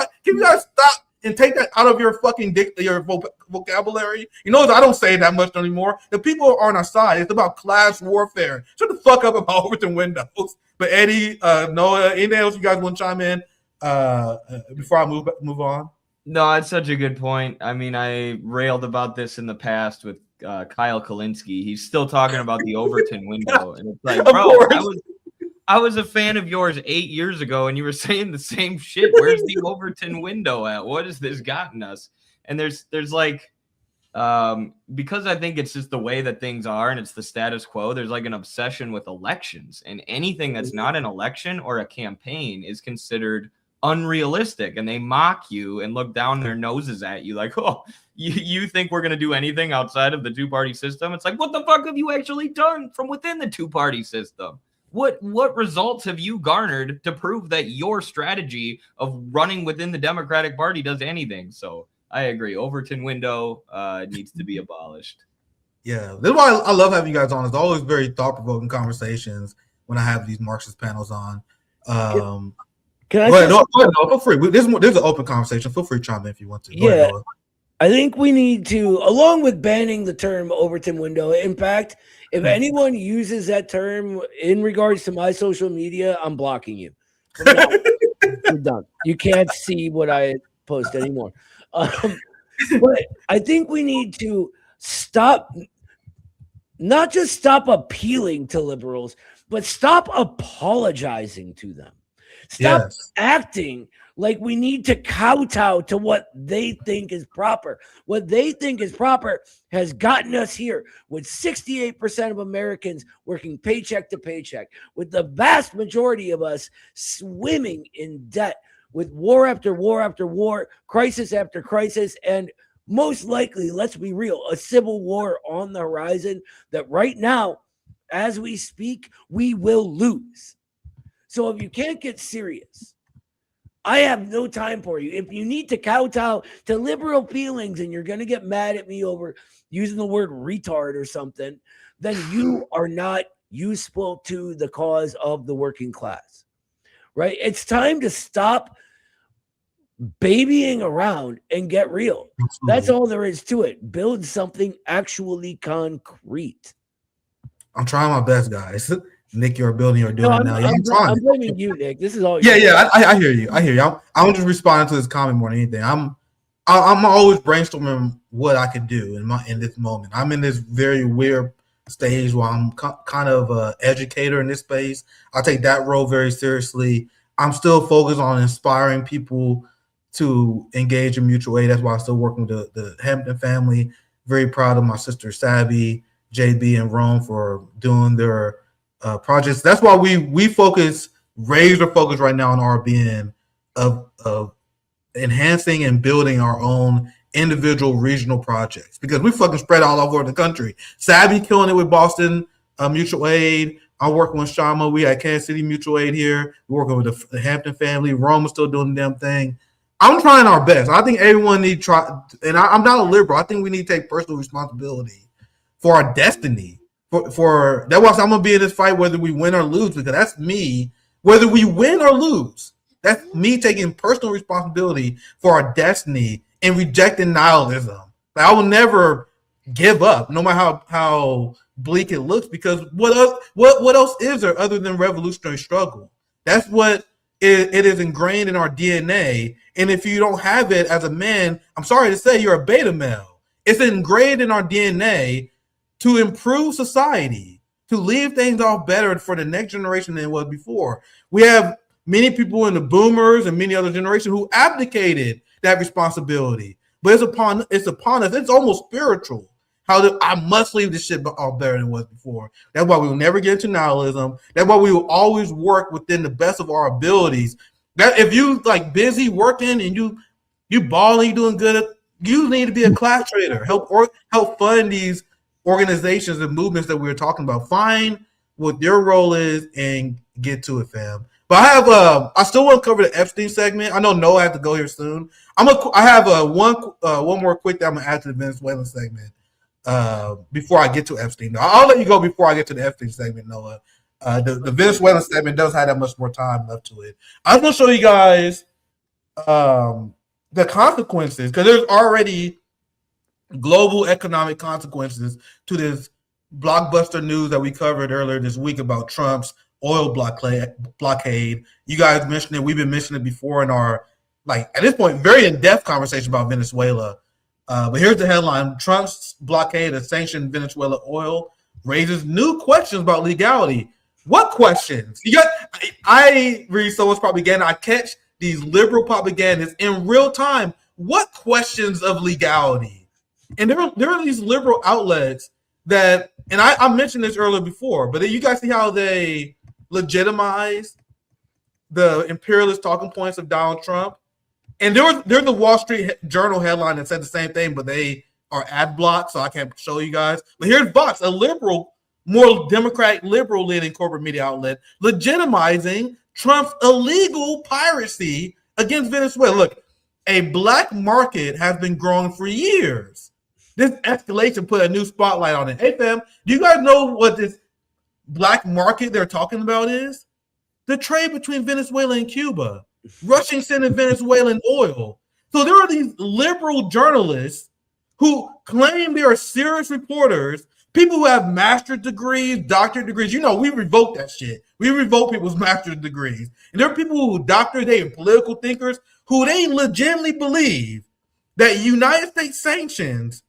guys stop and take that out of your fucking your vocabulary? You know, I don't say that much anymore. The people are on our side. It's about class warfare. Shut the fuck up about Overton windows. But Eddie, Noah, anything else you guys want to chime in before I move on? No, it's such a good point. I mean, I railed about this in the past with Kyle Kalinske. He's still talking about the Overton window, and it's like, bro, I was a fan of yours 8 years ago, and you were saying the same shit. Where's the Overton window at? What has this gotten us? And there's like, because I think it's just the way that things are, and it's the status quo. There's like an obsession with elections, and anything that's not an election or a campaign is considered unrealistic, and they mock you and look down their noses at you like, oh, you think we're going to do anything outside of the two-party system? It's like, what the fuck have you actually done from within the two-party system? What results have you garnered to prove that your strategy of running within the Democratic Party does anything? So I agree. Overton window needs to be abolished. Yeah, that's why I love having you guys on. It's always very thought-provoking conversations when I have these Marxist panels on. Can I go ahead, no, feel free. There's an open conversation. Feel free to chime in if you want to. Go ahead, I think we need to, along with banning the term Overton window, in fact, If anyone uses that term in regards to my social media, I'm blocking you. You're done. You can't see what I post anymore. But I think we need to stop, not just stop appealing to liberals, but stop apologizing to them. Stop acting like we need to kowtow to what they think is proper. What they think is proper has gotten us here, with 68% of Americans working paycheck to paycheck, with the vast majority of us swimming in debt, with war after war after war, crisis after crisis, and most likely, let's be real, a civil war on the horizon that right now, as we speak, we will lose. So if you can't get serious, I have no time for you. If you need to kowtow to liberal feelings and you're going to get mad at me over using the word retard or something, then you are not useful to the cause of the working class, right? It's time to stop babying around and get real. Absolutely. That's all there is to it. Build something actually concrete. I'm trying my best, guys. Nick, you're building, you're doing it now. Yeah, I'm blaming you, Nick. This is all. I hear you. I'm just responding to this comment more than anything. I'm always brainstorming what I could do in this moment. I'm in this very weird stage where I'm kind of an educator in this space. I take that role very seriously. I'm still focused on inspiring people to engage in mutual aid. That's why I'm still working with the Hampton family. Very proud of my sister Sabby, JB, and Rome for doing their projects. That's why we raise the focus right now on RBN of enhancing and building our own individual regional projects, because we fucking spread all over the country. Sabby killing it with Boston Mutual Aid. I'm working with Shama. We had Kansas City Mutual Aid here. We're working with the Hampton family. Rome is still doing the damn thing. I'm trying our best. I think everyone need to try, and I'm not a liberal. I think we need to take personal responsibility for our destiny. For that's why I'm gonna be in this fight whether we win or lose, because that's me. Whether we win or lose, that's me taking personal responsibility for our destiny and rejecting nihilism. Like, I will never give up, no matter how bleak it looks, because what else is there other than revolutionary struggle? That's what it is ingrained in our DNA. And if you don't have it as a man, I'm sorry to say, you're a beta male. It's ingrained in our DNA to improve society, to leave things off better for the next generation than it was before. We have many people in the boomers and many other generations who abdicated that responsibility. But it's upon us. It's almost spiritual. I must leave this shit off better than it was before. That's why we will never get into nihilism. That's why we will always work within the best of our abilities. That if you like busy working and you balling, you doing good, you need to be a class trader. Help fund these organizations and movements that we were talking about. Find what your role is and get to it, fam. But I still want to cover the Epstein segment. I know Noah has to go here soon. I have one more quick that I'm gonna add to the Venezuelan segment before I get to Epstein. I'll let you go before I get to the Epstein segment, Noah. The Venezuelan segment doesn't have that much more time left to it. I'm gonna show you guys the consequences, because there's already global economic consequences to this blockbuster news that we covered earlier this week about Trump's oil blockade. You guys mentioned it. We've been mentioning it before in our, like, at this point, very in-depth conversation about Venezuela. But here's the headline. Trump's blockade of sanctioned Venezuela oil raises new questions about legality. What questions? I read someone's propaganda. I catch these liberal propagandists in real time. What questions of legality? And there are these liberal outlets that, and I mentioned this earlier before, but you guys see how they legitimize the imperialist talking points of Donald Trump. And there's the Wall Street Journal headline that said the same thing, but they are ad blocked, so I can't show you guys. But here's Vox, a liberal, more Democratic liberal-leaning corporate media outlet, legitimizing Trump's illegal piracy against Venezuela. Look, a black market has been growing for years. This escalation put a new spotlight on it. Hey, fam, do you guys know what this black market they're talking about is? The trade between Venezuela and Cuba. Russian sending Venezuelan oil. So there are these liberal journalists who claim they are serious reporters People who have master's degrees, doctorate degrees, you know, we revoke that shit. We revoke people's master's degrees. And there are people who doctorate and political thinkers who they legitimately believe that United States sanctions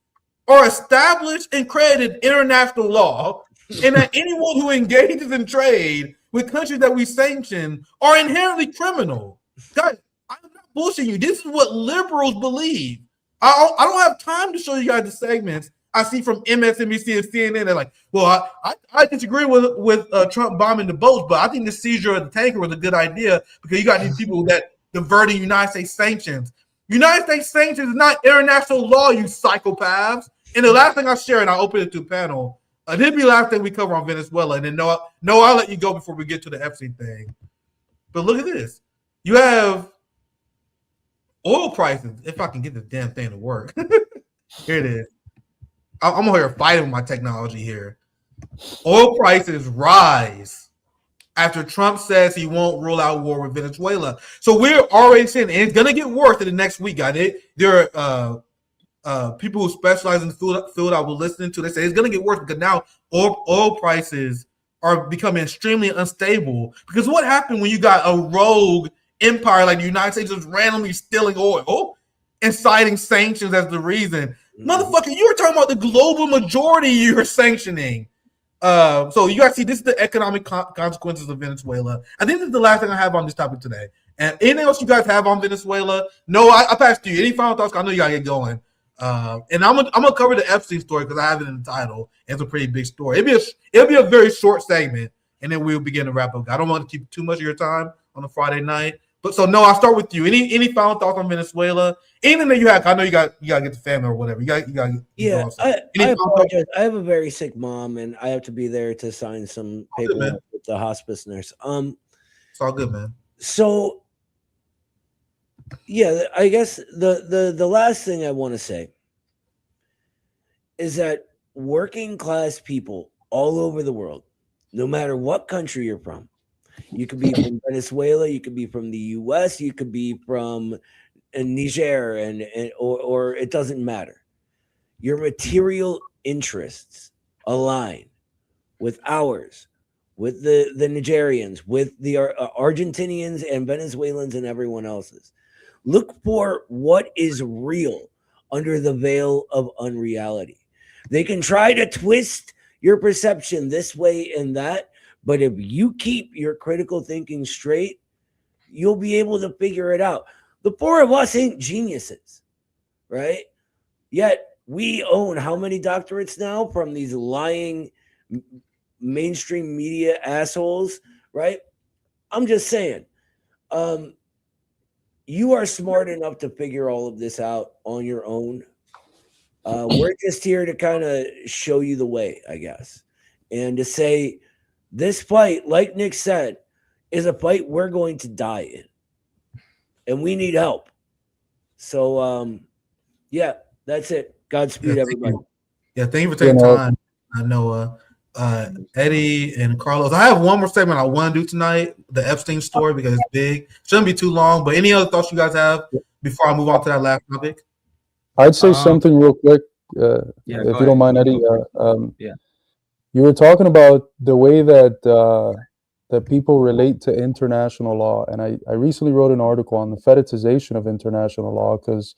are established and credited international law, and that anyone who engages in trade with countries that we sanction are inherently criminal. Guys, I'm not bullshitting you. This is what liberals believe. I don't have time to show you guys the segments I see from MSNBC and CNN. They're like, well, I disagree with Trump bombing the boats, but I think the seizure of the tanker was a good idea because you got these people that diverting United States sanctions. United States sanctions is not international law, you psychopaths. And the last thing I'll share, and I'll open it to a panel, this will be the last thing we cover on Venezuela. And then Noah, I'll let you go before we get to the Epstein thing. But look at this. You have oil prices, if I can get this damn thing to work. Here it is. I'm over here fighting with my technology here. Oil prices rise after Trump says he won't rule out war with Venezuela. So we're already seeing, and it's going to get worse in the next week, guys. There are people who specialize in the field I was listening to. They say it's going to get worse because now oil prices are becoming extremely unstable. Because what happened when you got a rogue empire like the United States just randomly stealing oil and citing sanctions as the reason? Motherfucker, you were talking about the global majority you're sanctioning. So you guys see, this is the economic consequences of Venezuela. I think this is the last thing I have on this topic today. And anything else you guys have on Venezuela? No, I passed to you. Any final thoughts? I know you gotta get going. And I'm gonna cover the Epstein story because I have it in the title. It's a pretty big story. It'll be a very short segment, and then we'll begin to wrap up. I don't want to keep too much of your time on a Friday night. But so no, I'll start with you. Any final thoughts on Venezuela? Anything that you have? I know you got to get the family or whatever. You got. Yeah, I apologize. I have a very sick mom, and I have to be there to sign some paperwork with the hospice nurse. It's all good, man. So, yeah, I guess the last thing I want to say is that working class people all over the world, no matter what country you're from, you could be from Venezuela, you could be from the U.S., you could be from Niger, or it doesn't matter. Your material interests align with ours, with the Nigerians, with the Argentinians and Venezuelans and everyone else's. Look for what is real under the veil of unreality. They can try to twist your perception this way and that, but if you keep your critical thinking straight, you'll be able to figure it out. The four of us ain't geniuses, right? Yet we own how many doctorates now from these lying mainstream media assholes, right? I'm just saying, you are smart enough to figure all of this out on your own. We're just here to kind of show you the way, I guess, and to say, this fight, like Nick said, is a fight we're going to die in. And we need help. So, yeah, that's it. Godspeed, everybody. Thank you for taking time. I know Eddie and Carlos. I have one more segment I want to do tonight, the Epstein story, because it's big. Shouldn't be too long, but any other thoughts you guys have before I move on to that last topic? I'd say something real quick, if you don't mind, Eddie. You were talking about the way that that people relate to international law, and I recently wrote an article on the fetishization of international law because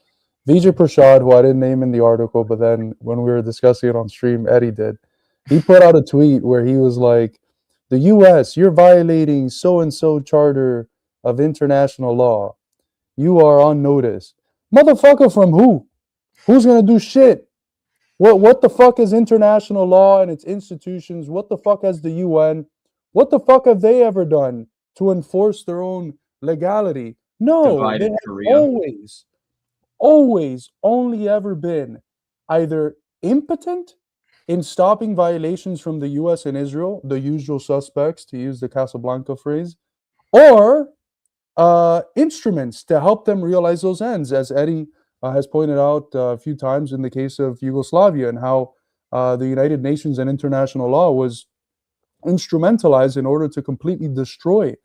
Vijay Prashad, who I didn't name in the article, but then when we were discussing it on stream, Eddie did. He put out a tweet where he was like, "The U.S., you're violating so-and-so charter of international law. You are on notice." Motherfucker, from who? Who's gonna do shit? What the fuck is international law and its institutions? What the fuck has the UN? What the fuck have they ever done to enforce their own legality? No, they have always only ever been either impotent in stopping violations from the US and Israel, the usual suspects, to use the Casablanca phrase, or instruments to help them realize those ends, as Eddie has pointed out a few times in the case of Yugoslavia, and how the United Nations and international law was instrumentalized in order to completely destroy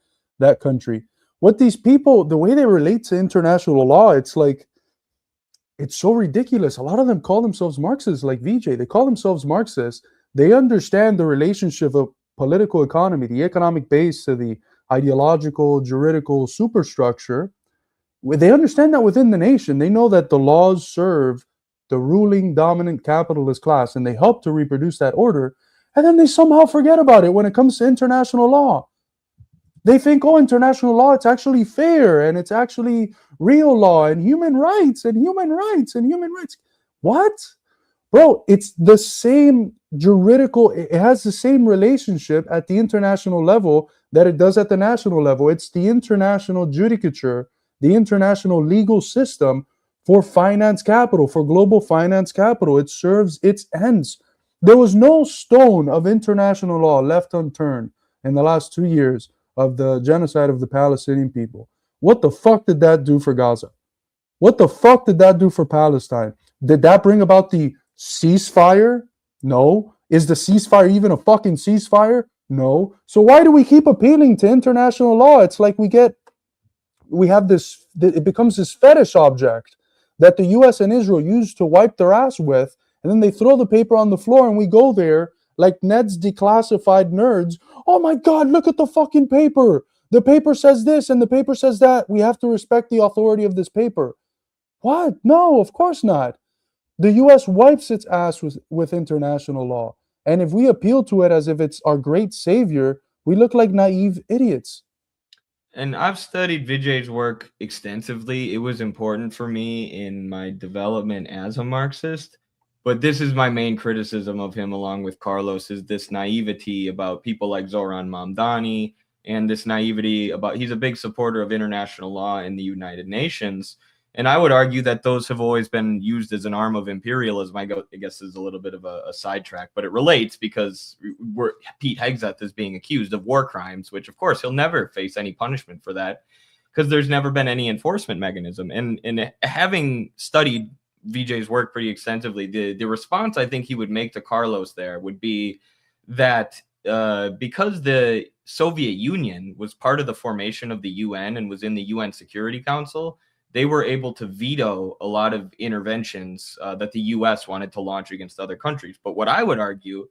that country. What these people, the way they relate to international law, it's like, it's so ridiculous. A lot of them call themselves Marxists, like VJ. They call themselves Marxists, They understand the relationship of political economy, the economic base to the ideological, juridical superstructure. They understand that within the nation. They know that the laws serve the ruling, dominant capitalist class, and they help to reproduce that order. And then they somehow forget about it when it comes to international law. They think, oh, international law, it's actually fair, and it's actually real law, and human rights, and human rights, and human rights. What? Bro, it's the same juridical, it has the same relationship at the international level that it does at the national level. It's the international judicature, the international legal system for finance capital, for global finance capital. It serves its ends. There was no stone of international law left unturned in the last 2 years of the genocide of the Palestinian people. What the fuck did that do for Gaza? What the fuck did that do for Palestine? Did that bring about the ceasefire? No. Is the ceasefire even a fucking ceasefire? No. So why do we keep appealing to international law? It's like we have this, it becomes this fetish object that the US and Israel use to wipe their ass with, and then they throw the paper on the floor and we go there like Ned's declassified nerds. Oh my God, look at the fucking paper. The paper says this and the paper says that. We have to respect the authority of this paper. What? No, of course not. The US wipes its ass with international law. And if we appeal to it as if it's our great savior, we look like naive idiots. And I've studied Vijay's work extensively. It was important for me in my development as a Marxist. But this is my main criticism of him, along with Carlos, is this naivety about people like Zoran Mamdani, and this naivety about, he's a big supporter of international law in the United Nations. And I would argue that those have always been used as an arm of imperialism. I guess is a little bit of a sidetrack, but it relates because Pete Hegseth is being accused of war crimes, which of course he'll never face any punishment for that because there's never been any enforcement mechanism. And having studied Vijay's work pretty extensively, the response I think he would make to Carlos there would be that because the Soviet Union was part of the formation of the UN and was in the UN Security Council, they were able to veto a lot of interventions that the US wanted to launch against other countries. But what I would argue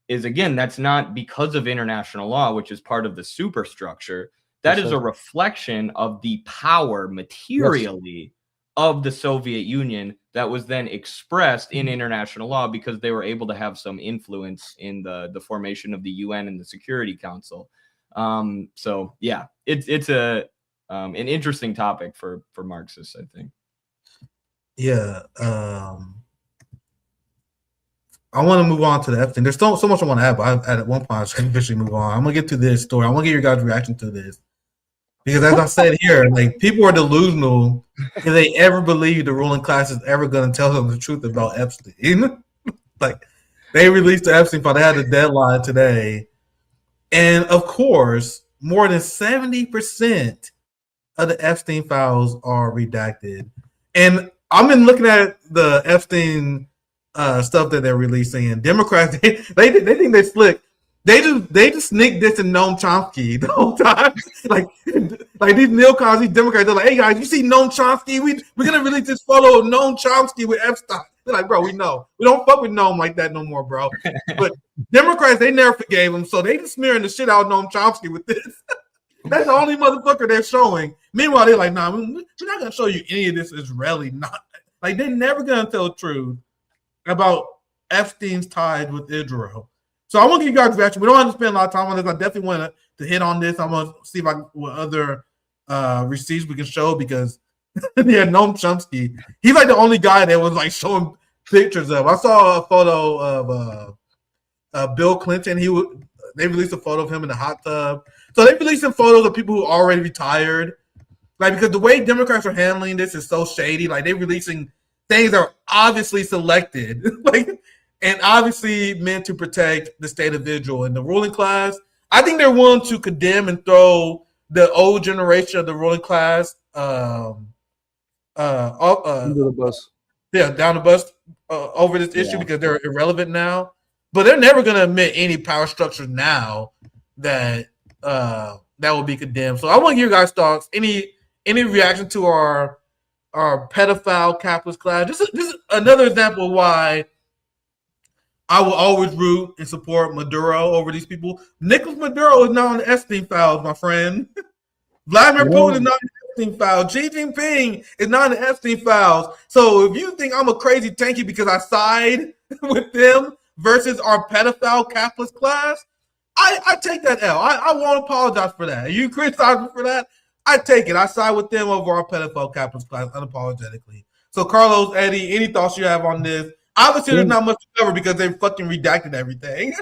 is, again, that's not because of international law, which is part of the superstructure. That is a reflection of the power materially of the Soviet Union that was then expressed in international law because they were able to have some influence in the formation of the UN and the Security Council. So yeah, it's an interesting topic for Marxists, I think. Yeah. I want to move on to the Epstein. There's so much I want to add, but at one point I should officially move on. I'm gonna get to this story. I want to get your guys' reaction to this. Because as I said here, like, people are delusional if they ever believe the ruling class is ever going to tell them the truth about Epstein. Like, they released the Epstein file. They had a deadline today. And, of course, more than 70% of the Epstein files are redacted. And I've been looking at the Epstein stuff that they're releasing. And Democrats, they think they're slick. They just sneak this in Noam Chomsky the whole time. like these neocons, these Democrats, they're like, hey guys, you see Noam Chomsky? We're gonna release this photo of Noam Chomsky with Epstein. They're like, bro, we know. We don't fuck with Noam like that no more, bro. But Democrats, they never forgave him, so they just smearing the shit out of Noam Chomsky with this. That's the only motherfucker they're showing. Meanwhile, they're like, nah, we're not gonna show you any of this Israeli. Not like they're never gonna tell the truth about Epstein's ties with Israel. So I want to give you guys reaction. We don't have to spend a lot of time on this. I definitely want to hit on this. I'm going to see if what other receipts we can show because yeah, Noam Chomsky. He's like the only guy that was like showing pictures of. I saw a photo of Bill Clinton. They released a photo of him in the hot tub. So they released some photos of people who are already retired. Like, because the way Democrats are handling this is so shady. Like, they're releasing things that are obviously selected. And obviously meant to protect the state of Israel and the ruling class. I think they're willing to condemn and throw the old generation of the ruling class under the bus. Yeah, down the bus over this issue because they're irrelevant now. But they're never going to admit any power structures now that will be condemned. So I want to hear your guys' thoughts. Any reaction to our pedophile capitalist class? This is another example of why I will always root and support Maduro over these people. Nicolas Maduro is not on the Epstein files, my friend. Vladimir Putin is not on the Epstein files. Xi Jinping is not on the Epstein files. So if you think I'm a crazy tanky because I side with them versus our pedophile capitalist class, I take that L. I won't apologize for that. You criticize me for that, I take it. I side with them over our pedophile capitalist class unapologetically. So Carlos, Eddie, any thoughts you have on this? Obviously, there's not much to cover because they fucking redacted everything.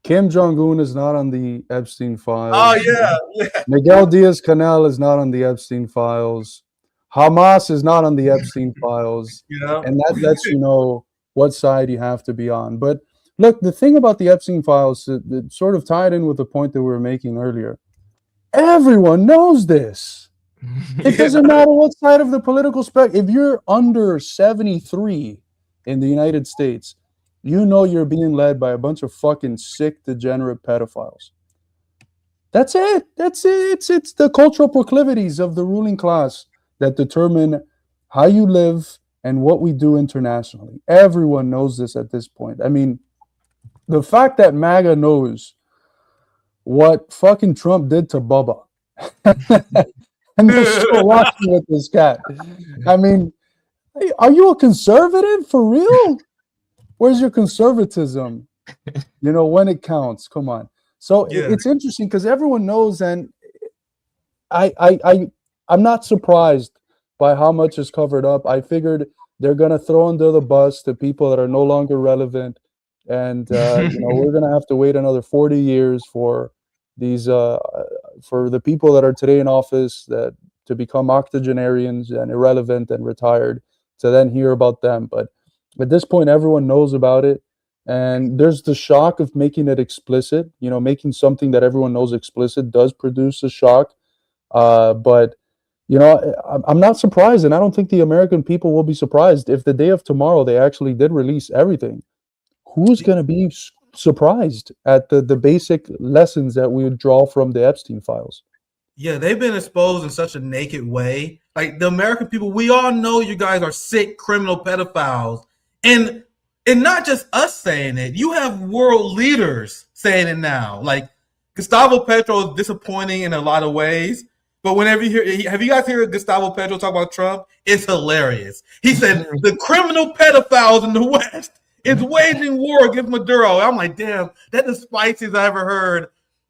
Kim Jong-un is not on the Epstein files. Oh, yeah. Miguel Diaz-Canel is not on the Epstein files. Hamas is not on the Epstein files. Yeah. And that lets you know what side you have to be on. But look, the thing about the Epstein files, it sort of tied in with the point that we were making earlier. Everyone knows this. It doesn't matter what side of the political spectrum. If you're under 73 in the United States, you know you're being led by a bunch of fucking sick, degenerate pedophiles. That's it. That's it. It's the cultural proclivities of the ruling class that determine how you live and what we do internationally. Everyone knows this at this point. I mean, the fact that MAGA knows what fucking Trump did to Bubba and they're still watching with this cat. I mean, are you a conservative for real? Where's your conservatism? You know, when it counts. Come on. So it's interesting because everyone knows, and I'm not surprised by how much is covered up. I figured they're gonna throw under the bus the people that are no longer relevant, and we're gonna have to wait another 40 years for these for the people that are today in office that to become octogenarians and irrelevant and retired to then hear about them. But at this point, everyone knows about it. And there's the shock of making it explicit. You know, making something that everyone knows explicit does produce a shock. But, you know, I'm not surprised. And I don't think the American people will be surprised if the day of tomorrow they actually did release everything. Who's going to be surprised at the basic lessons that we would draw from the Epstein files? Yeah, they've been exposed in such a naked way. Like the American people, we all know you guys are sick criminal pedophiles. And not just us saying it. You have world leaders saying it now. Like Gustavo Petro is disappointing in a lot of ways. But whenever you hear, have you guys heard Gustavo Petro talk about Trump? It's hilarious. He said the criminal pedophiles in the West is waging war against Maduro. I'm like, damn, that's the spiciest I ever heard.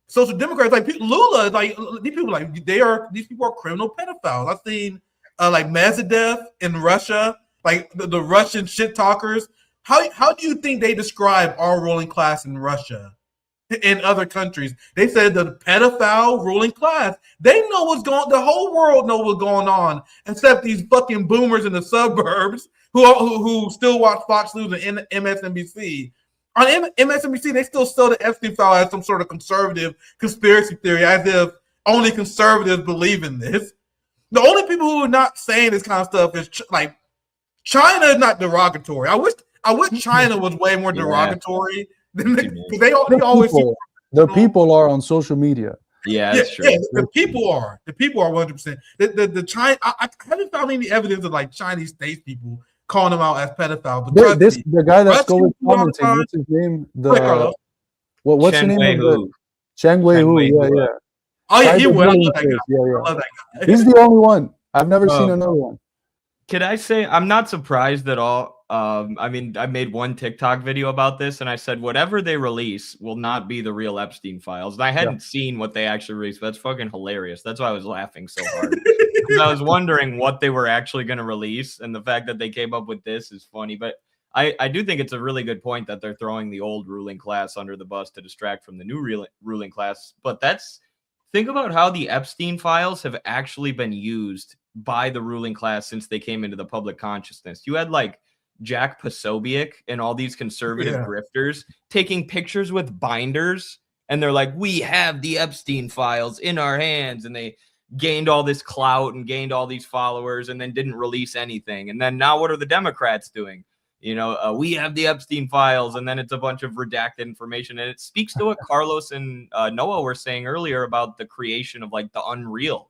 Social Democrats like Lula, like these people, like these people are criminal pedophiles. I've seen like Medvedev in Russia, like the Russian shit talkers. How do you think they describe our ruling class in Russia and other countries? They said the pedophile ruling class. They know what's going. The whole world knows what's going on, except these fucking boomers in the suburbs who still watch Fox News and MSNBC. On MSNBC, they still sell the Epstein file as some sort of conservative conspiracy theory, as if only conservatives believe in this. The only people who are not saying this kind of stuff is like China is not derogatory. I wish China was way more derogatory than they always. The people are on social media. Yeah, that's true. Yeah, the people are 100%. The China. I haven't found any evidence of like Chinese state people calling them out as pedophiles. But the guy that's going commenting, what's his name? What's the name of the Cheng Wei-hu? Yeah. Oh yeah, he will. I love that guy. He's the only one. I've never seen another one. Could I say I'm not surprised at all? I mean, I made one TikTok video about this, and I said whatever they release will not be the real Epstein files. And I hadn't seen what they actually released. But that's fucking hilarious. That's why I was laughing so hard. Because I was wondering what they were actually going to release, and the fact that they came up with this is funny. But I do think it's a really good point that they're throwing the old ruling class under the bus to distract from the new ruling class. But think about how the Epstein files have actually been used by the ruling class since they came into the public consciousness. You had like Jack Posobiec and all these conservative grifters taking pictures with binders, and they're like, we have the Epstein files in our hands, and they gained all this clout and gained all these followers and then didn't release anything. And then now what are the Democrats doing? You know, we have the Epstein files, and then it's a bunch of redacted information. And it speaks to what Carlos and Noah were saying earlier about the creation of like the unreal,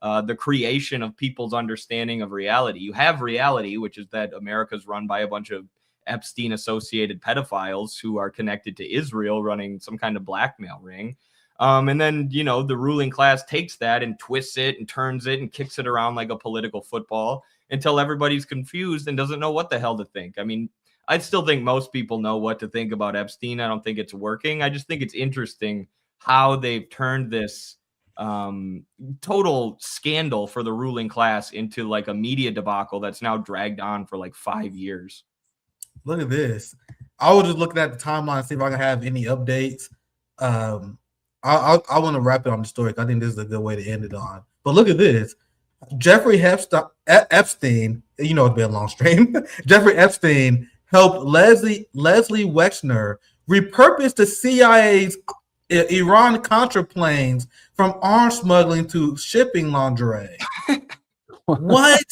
the creation of people's understanding of reality. You have reality, which is that America's run by a bunch of Epstein associated pedophiles who are connected to Israel running some kind of blackmail ring. And then, you know, the ruling class takes that and twists it and turns it and kicks it around like a political football until everybody's confused and doesn't know what the hell to think. I mean, I still think most people know what to think about Epstein. I don't think it's working. I just think it's interesting how they've turned this total scandal for the ruling class into like a media debacle that's now dragged on for like 5 years. Look at this. I was just looking at the timeline, see if I can have any updates. I want to wrap it on the story. I think this is a good way to end it on. But look at this. Jeffrey Epstein, you know it's been a long stream. Jeffrey Epstein helped Leslie Wexner repurpose the CIA's Iran-Contra planes from arms smuggling to shipping lingerie. What?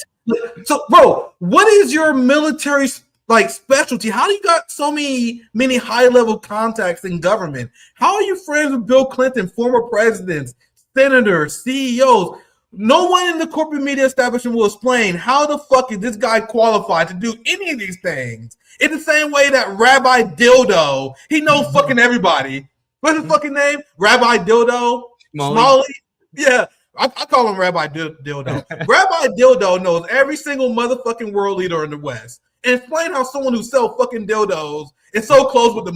So, bro, what is your military specialty? How do you got so many high-level contacts in government? How are you friends with Bill Clinton, former presidents, senators, CEOs? No one in the corporate media establishment will explain how the fuck is this guy qualified to do any of these things. In the same way that Rabbi Dildo, he knows fucking everybody. What's his fucking name? Rabbi Dildo? Smalley? Yeah, I call him Rabbi Dildo. Rabbi Dildo knows every single motherfucking world leader in the West. And explain how someone who sells fucking dildos is so close with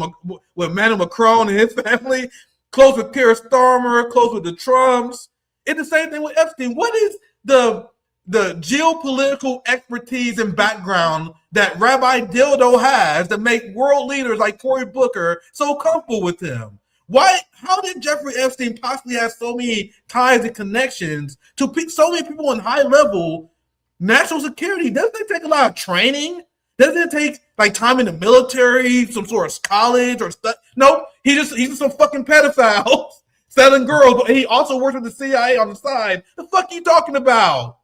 Emmanuel Macron and his family, close with Keir Starmer, close with the Trumps. It's the same thing with Epstein. What is the geopolitical expertise and background that Rabbi Dildo has that make world leaders like Cory Booker so comfortable with him? Why? How did Jeffrey Epstein possibly have so many ties and connections to so many people in high level national security? Doesn't it take a lot of training? Doesn't it take like time in the military, some sort of college or stuff? Nope, he's just some fucking pedophile selling girls, but he also works with the CIA on the side. The fuck are you talking about?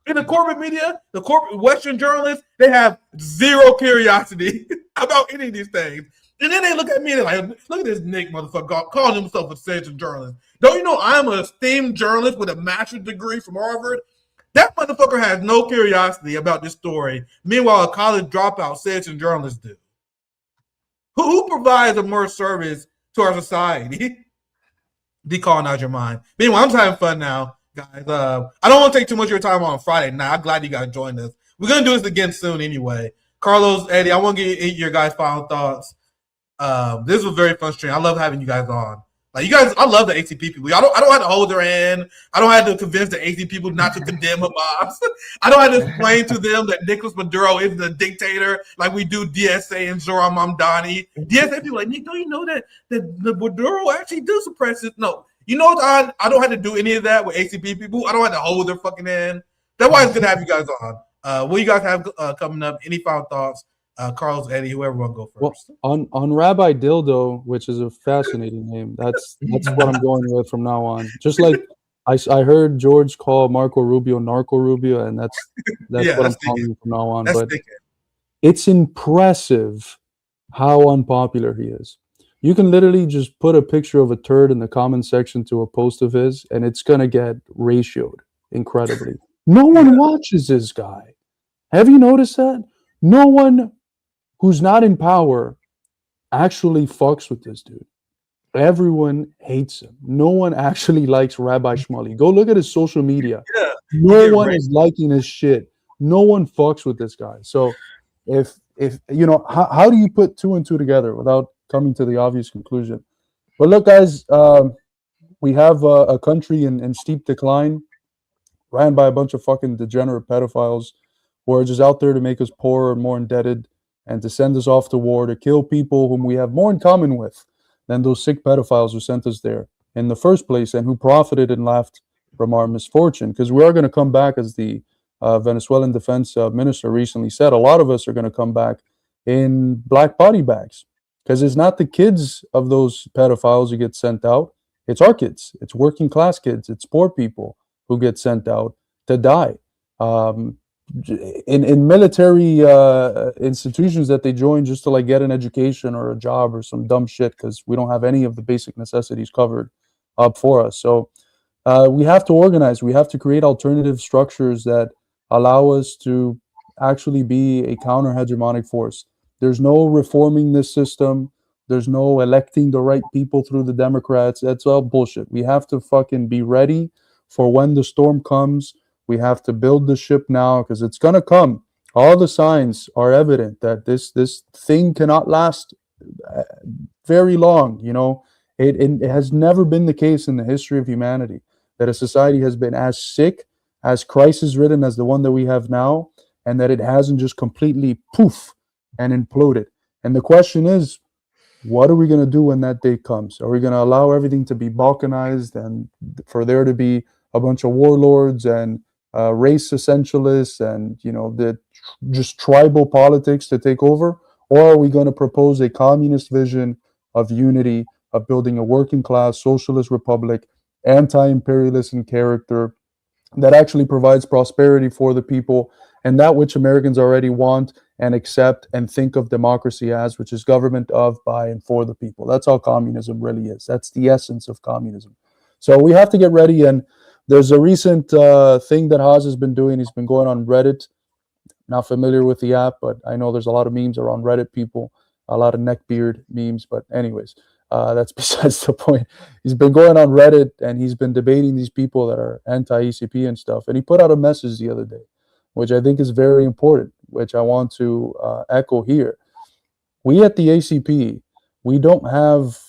In the corporate media, the corporate Western journalists, they have zero curiosity about any of these things. And then they look at me and they're like, look at this Nick motherfucker calling himself a citizen journalist. Don't you know I'm an esteemed journalist with a master's degree from Harvard? That motherfucker has no curiosity about this story. Meanwhile, a college dropout citizen journalists do. Who provides a more service to our society? Decolonize your mind. Meanwhile, I'm just having fun now, guys. I don't want to take too much of your time on Friday night. I'm glad you guys joined us. We're going to do this again soon anyway. Carlos, Eddie, I want to get your guys' final thoughts. This was a very fun stream. I love having you guys on. Like, you guys, I love the ACP people. I don't have to hold their hand. I don't have to convince the AC people not to condemn Hamas. I don't have to explain to them that Nicolas Maduro is the dictator like we do DSA and Zoran Mamdani. DSA people like, Nick, don't you know that the Maduro actually does suppress it? No. You know what? I don't have to do any of that with ACP people. I don't have to hold their fucking hand. That's why it's good to have you guys on. What you guys have coming up? Any final thoughts? Carlos, Eddie, whoever want to go first. Well, on Rabbi Dildo, which is a fascinating name, that's what I'm going with from now on. Just like I heard George call Marco Rubio Narco Rubio, and that's yeah, what I'm calling him from now on. But it's impressive how unpopular he is. You can literally just put a picture of a turd in the comment section to a post of his, and it's gonna get ratioed incredibly. No one watches this guy. Have you noticed that? No one who's not in power actually fucks with this dude. Everyone hates him. No one actually likes Rabbi Shmuley. Go look at his social media. Yeah. No one is liking his shit. No one fucks with this guy. So if you know, how do you put two and two together without coming to the obvious conclusion? But look, guys, we have a country in steep decline, ran by a bunch of fucking degenerate pedophiles who are just out there to make us poorer and more indebted, and to send us off to war, to kill people whom we have more in common with than those sick pedophiles who sent us there in the first place and who profited and laughed from our misfortune. Because we are going to come back, as the Venezuelan defense minister recently said, a lot of us are going to come back in black body bags. Because it's not the kids of those pedophiles who get sent out. It's our kids. It's working class kids. It's poor people who get sent out to die. In military institutions that they join just to like get an education or a job or some dumb shit, because we don't have any of the basic necessities covered up for us. So we have to organize. We have to create alternative structures that allow us to actually be a counter-hegemonic force. There's no reforming this system. There's no electing the right people through the Democrats. That's all bullshit. We have to fucking be ready for when the storm comes. We have to build the ship now because it's gonna come. All the signs are evident that this thing cannot last very long. You know, it has never been the case in the history of humanity that a society has been as sick, as crisis-ridden as the one that we have now, and that it hasn't just completely poof and imploded. And the question is, what are we going to do when that day comes? Are we going to allow everything to be balkanized and for there to be a bunch of warlords and race essentialists and, you know, just tribal politics to take over? Or are we going to propose a communist vision of unity, of building a working class socialist republic, anti-imperialist in character, that actually provides prosperity for the people, and that which Americans already want and accept and think of democracy as, which is government of, by, and for the people. That's all communism really is. That's the essence of communism. So we have to get ready. And there's a recent thing that Haas has been doing. He's been going on Reddit. Not familiar with the app, but I know there's a lot of memes around Reddit people, a lot of neckbeard memes. But anyways, that's besides the point. He's been going on Reddit and he's been debating these people that are anti-ECP and stuff. And he put out a message the other day, which I think is very important, which I want to echo here. We at the ACP, we don't have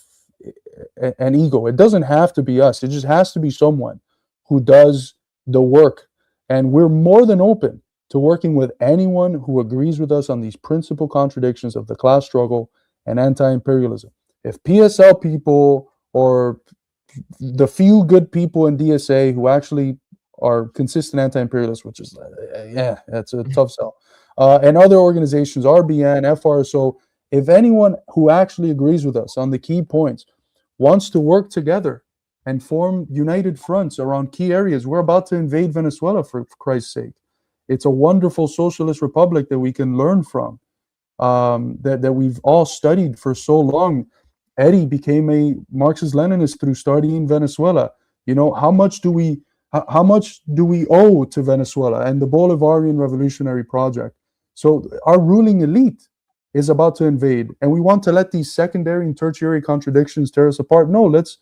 an ego. It doesn't have to be us. It just has to be someone who does the work. And we're more than open to working with anyone who agrees with us on these principal contradictions of the class struggle and anti-imperialism. If PSL people or the few good people in DSA who actually are consistent anti-imperialists, which is, yeah, that's a tough sell, and other organizations, RBN, FRSO, if anyone who actually agrees with us on the key points wants to work together and form united fronts around key areas, we're about to invade Venezuela, for Christ's sake. It's a wonderful socialist republic that we can learn from, that we've all studied for so long. Eddie became a Marxist-Leninist through studying Venezuela. You know, how much do we owe to Venezuela and the Bolivarian revolutionary project? So our ruling elite is about to invade, and we want to let these secondary and tertiary contradictions tear us apart. No, let's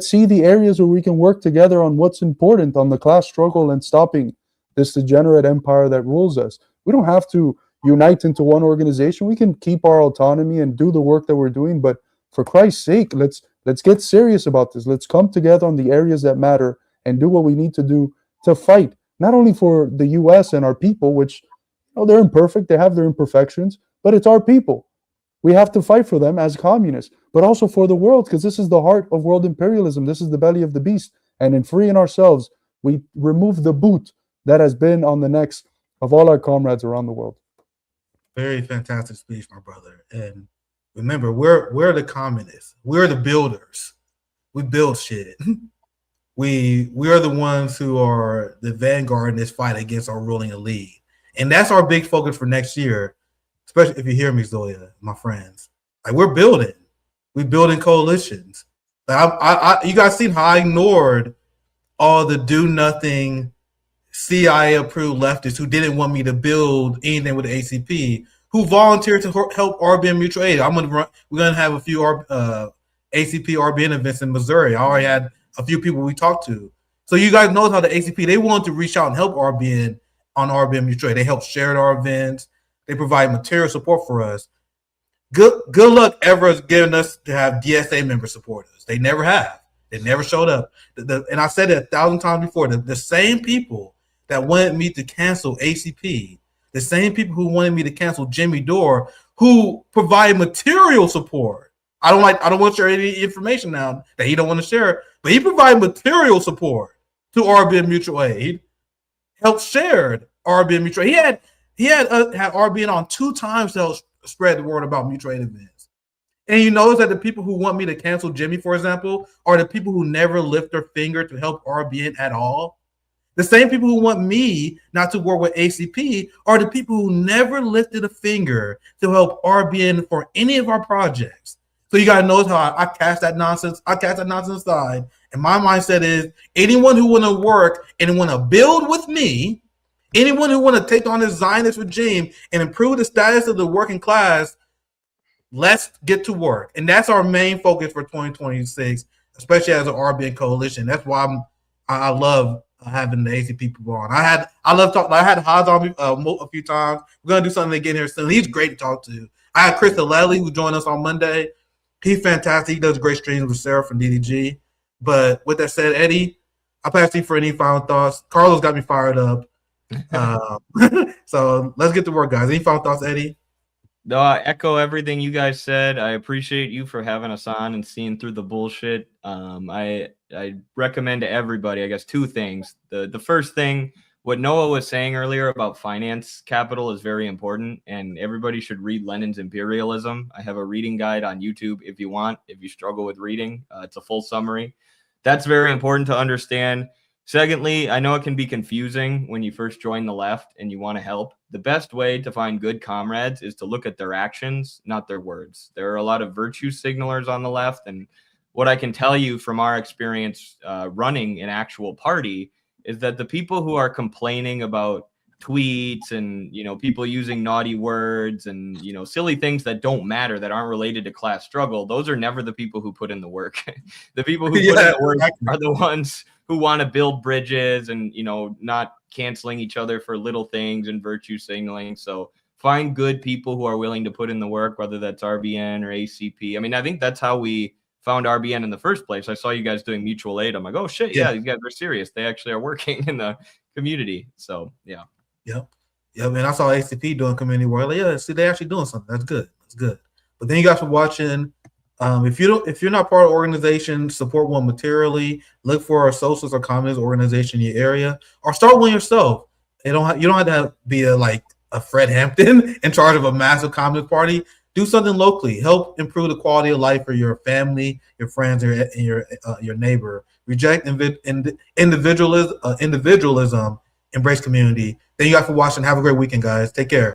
see the areas where we can work together on what's important, on the class struggle and stopping this degenerate empire that rules us. We don't have to unite into one organization. We can keep our autonomy and do the work that we're doing, but for Christ's sake, let's get serious about this. Let's come together on the areas that matter and do what we need to do to fight, not only for the US and our people, which, you know, they're imperfect, they have their imperfections, but it's our people. We have to fight for them as communists, but also for the world, because this is the heart of world imperialism. This is the belly of the beast. And in freeing ourselves, we remove the boot that has been on the necks of all our comrades around the world. Very fantastic speech, my brother. And remember, we're the communists. We're the builders. We build shit. We are the ones who are the vanguard in this fight against our ruling elite. And that's our big focus for next year, especially if you hear me, Zoya, my friends. Like, we're building. We're building coalitions. Like, you guys seen how I ignored all the do-nothing CIA-approved leftists who didn't want me to build anything with the ACP, who volunteered to help RBN Mutual Aid. We're gonna have a few ACP RBN events in Missouri. I already had a few people we talked to. So you guys know how the ACP, they wanted to reach out and help RBN on RBN Mutual Aid. They help share our events. They provide material support for us. Good luck ever getting us to have DSA members support us. They never have. They never showed up. And I said it 1,000 times before. The same people that wanted me to cancel ACP, the same people who wanted me to cancel Jimmy Dore, who provide material support. I don't want to share any information now that he don't want to share, but he provided material support to RBN Mutual Aid. Helped shared RBN Mutual Aid. He had RBN on 2 times to help spread the word about mutual aid events. And you notice that the people who want me to cancel Jimmy, for example, are the people who never lift their finger to help RBN at all. The same people who want me not to work with ACP are the people who never lifted a finger to help RBN for any of our projects. So you gotta notice how I cast that nonsense. I cast that nonsense aside. And my mindset is anyone who want to work and want to build with me, anyone who want to take on this Zionist regime and improve the status of the working class, let's get to work. And that's our main focus for 2026, especially as an RBN coalition. That's why I love having the ACP people on. I love talking. I had Haas on me a few times. We're gonna do something again here soon. He's great to talk to. I had Chris Aleli, who joined us on Monday. He's fantastic. He does great streams with Sarah from DDG. But with that said, Eddie, I'll pass to you for any final thoughts. Carlos got me fired up. So let's get to work, guys. Any final thoughts, Eddie? No, I echo everything you guys said. I appreciate you for having us on and seeing through the bullshit. I recommend to everybody, I guess, two things. The first thing, what Noah was saying earlier about finance capital is very important, and everybody should read Lenin's Imperialism. I have a reading guide on YouTube if you want, if you struggle with reading. It's a full summary. That's very important to understand. Secondly, I know it can be confusing when you first join the left and you want to help. The best way to find good comrades is to look at their actions, not their words. There are a lot of virtue signalers on the left, and what I can tell you from our experience running an actual party is that the people who are complaining about tweets and, you know, people using naughty words and, you know, silly things that don't matter, that aren't related to class struggle, those are never the people who put in the work. The people who put in the work are the ones who want to build bridges and, you know, not canceling each other for little things and virtue signaling. So find good people who are willing to put in the work, whether that's RBN or ACP. I mean, I think that's how we found RBN in the first place. I saw you guys doing mutual aid. I'm like, oh shit, yeah, these guys are serious. They actually are working in the community. So yeah. Yep. And I saw ACP doing community work. Like, yeah, see, they're actually doing something. That's good. That's good. But then you guys are watching. If you're not part of an organization, support one materially. Look for a socialist or communist organization in your area, or start one yourself. You don't have to be a Fred Hampton in charge of a massive communist party. Do something locally. Help improve the quality of life for your family, your friends, and your neighbor. Reject individualism. Embrace community. Thank you guys for watching. Have a great weekend, guys. Take care.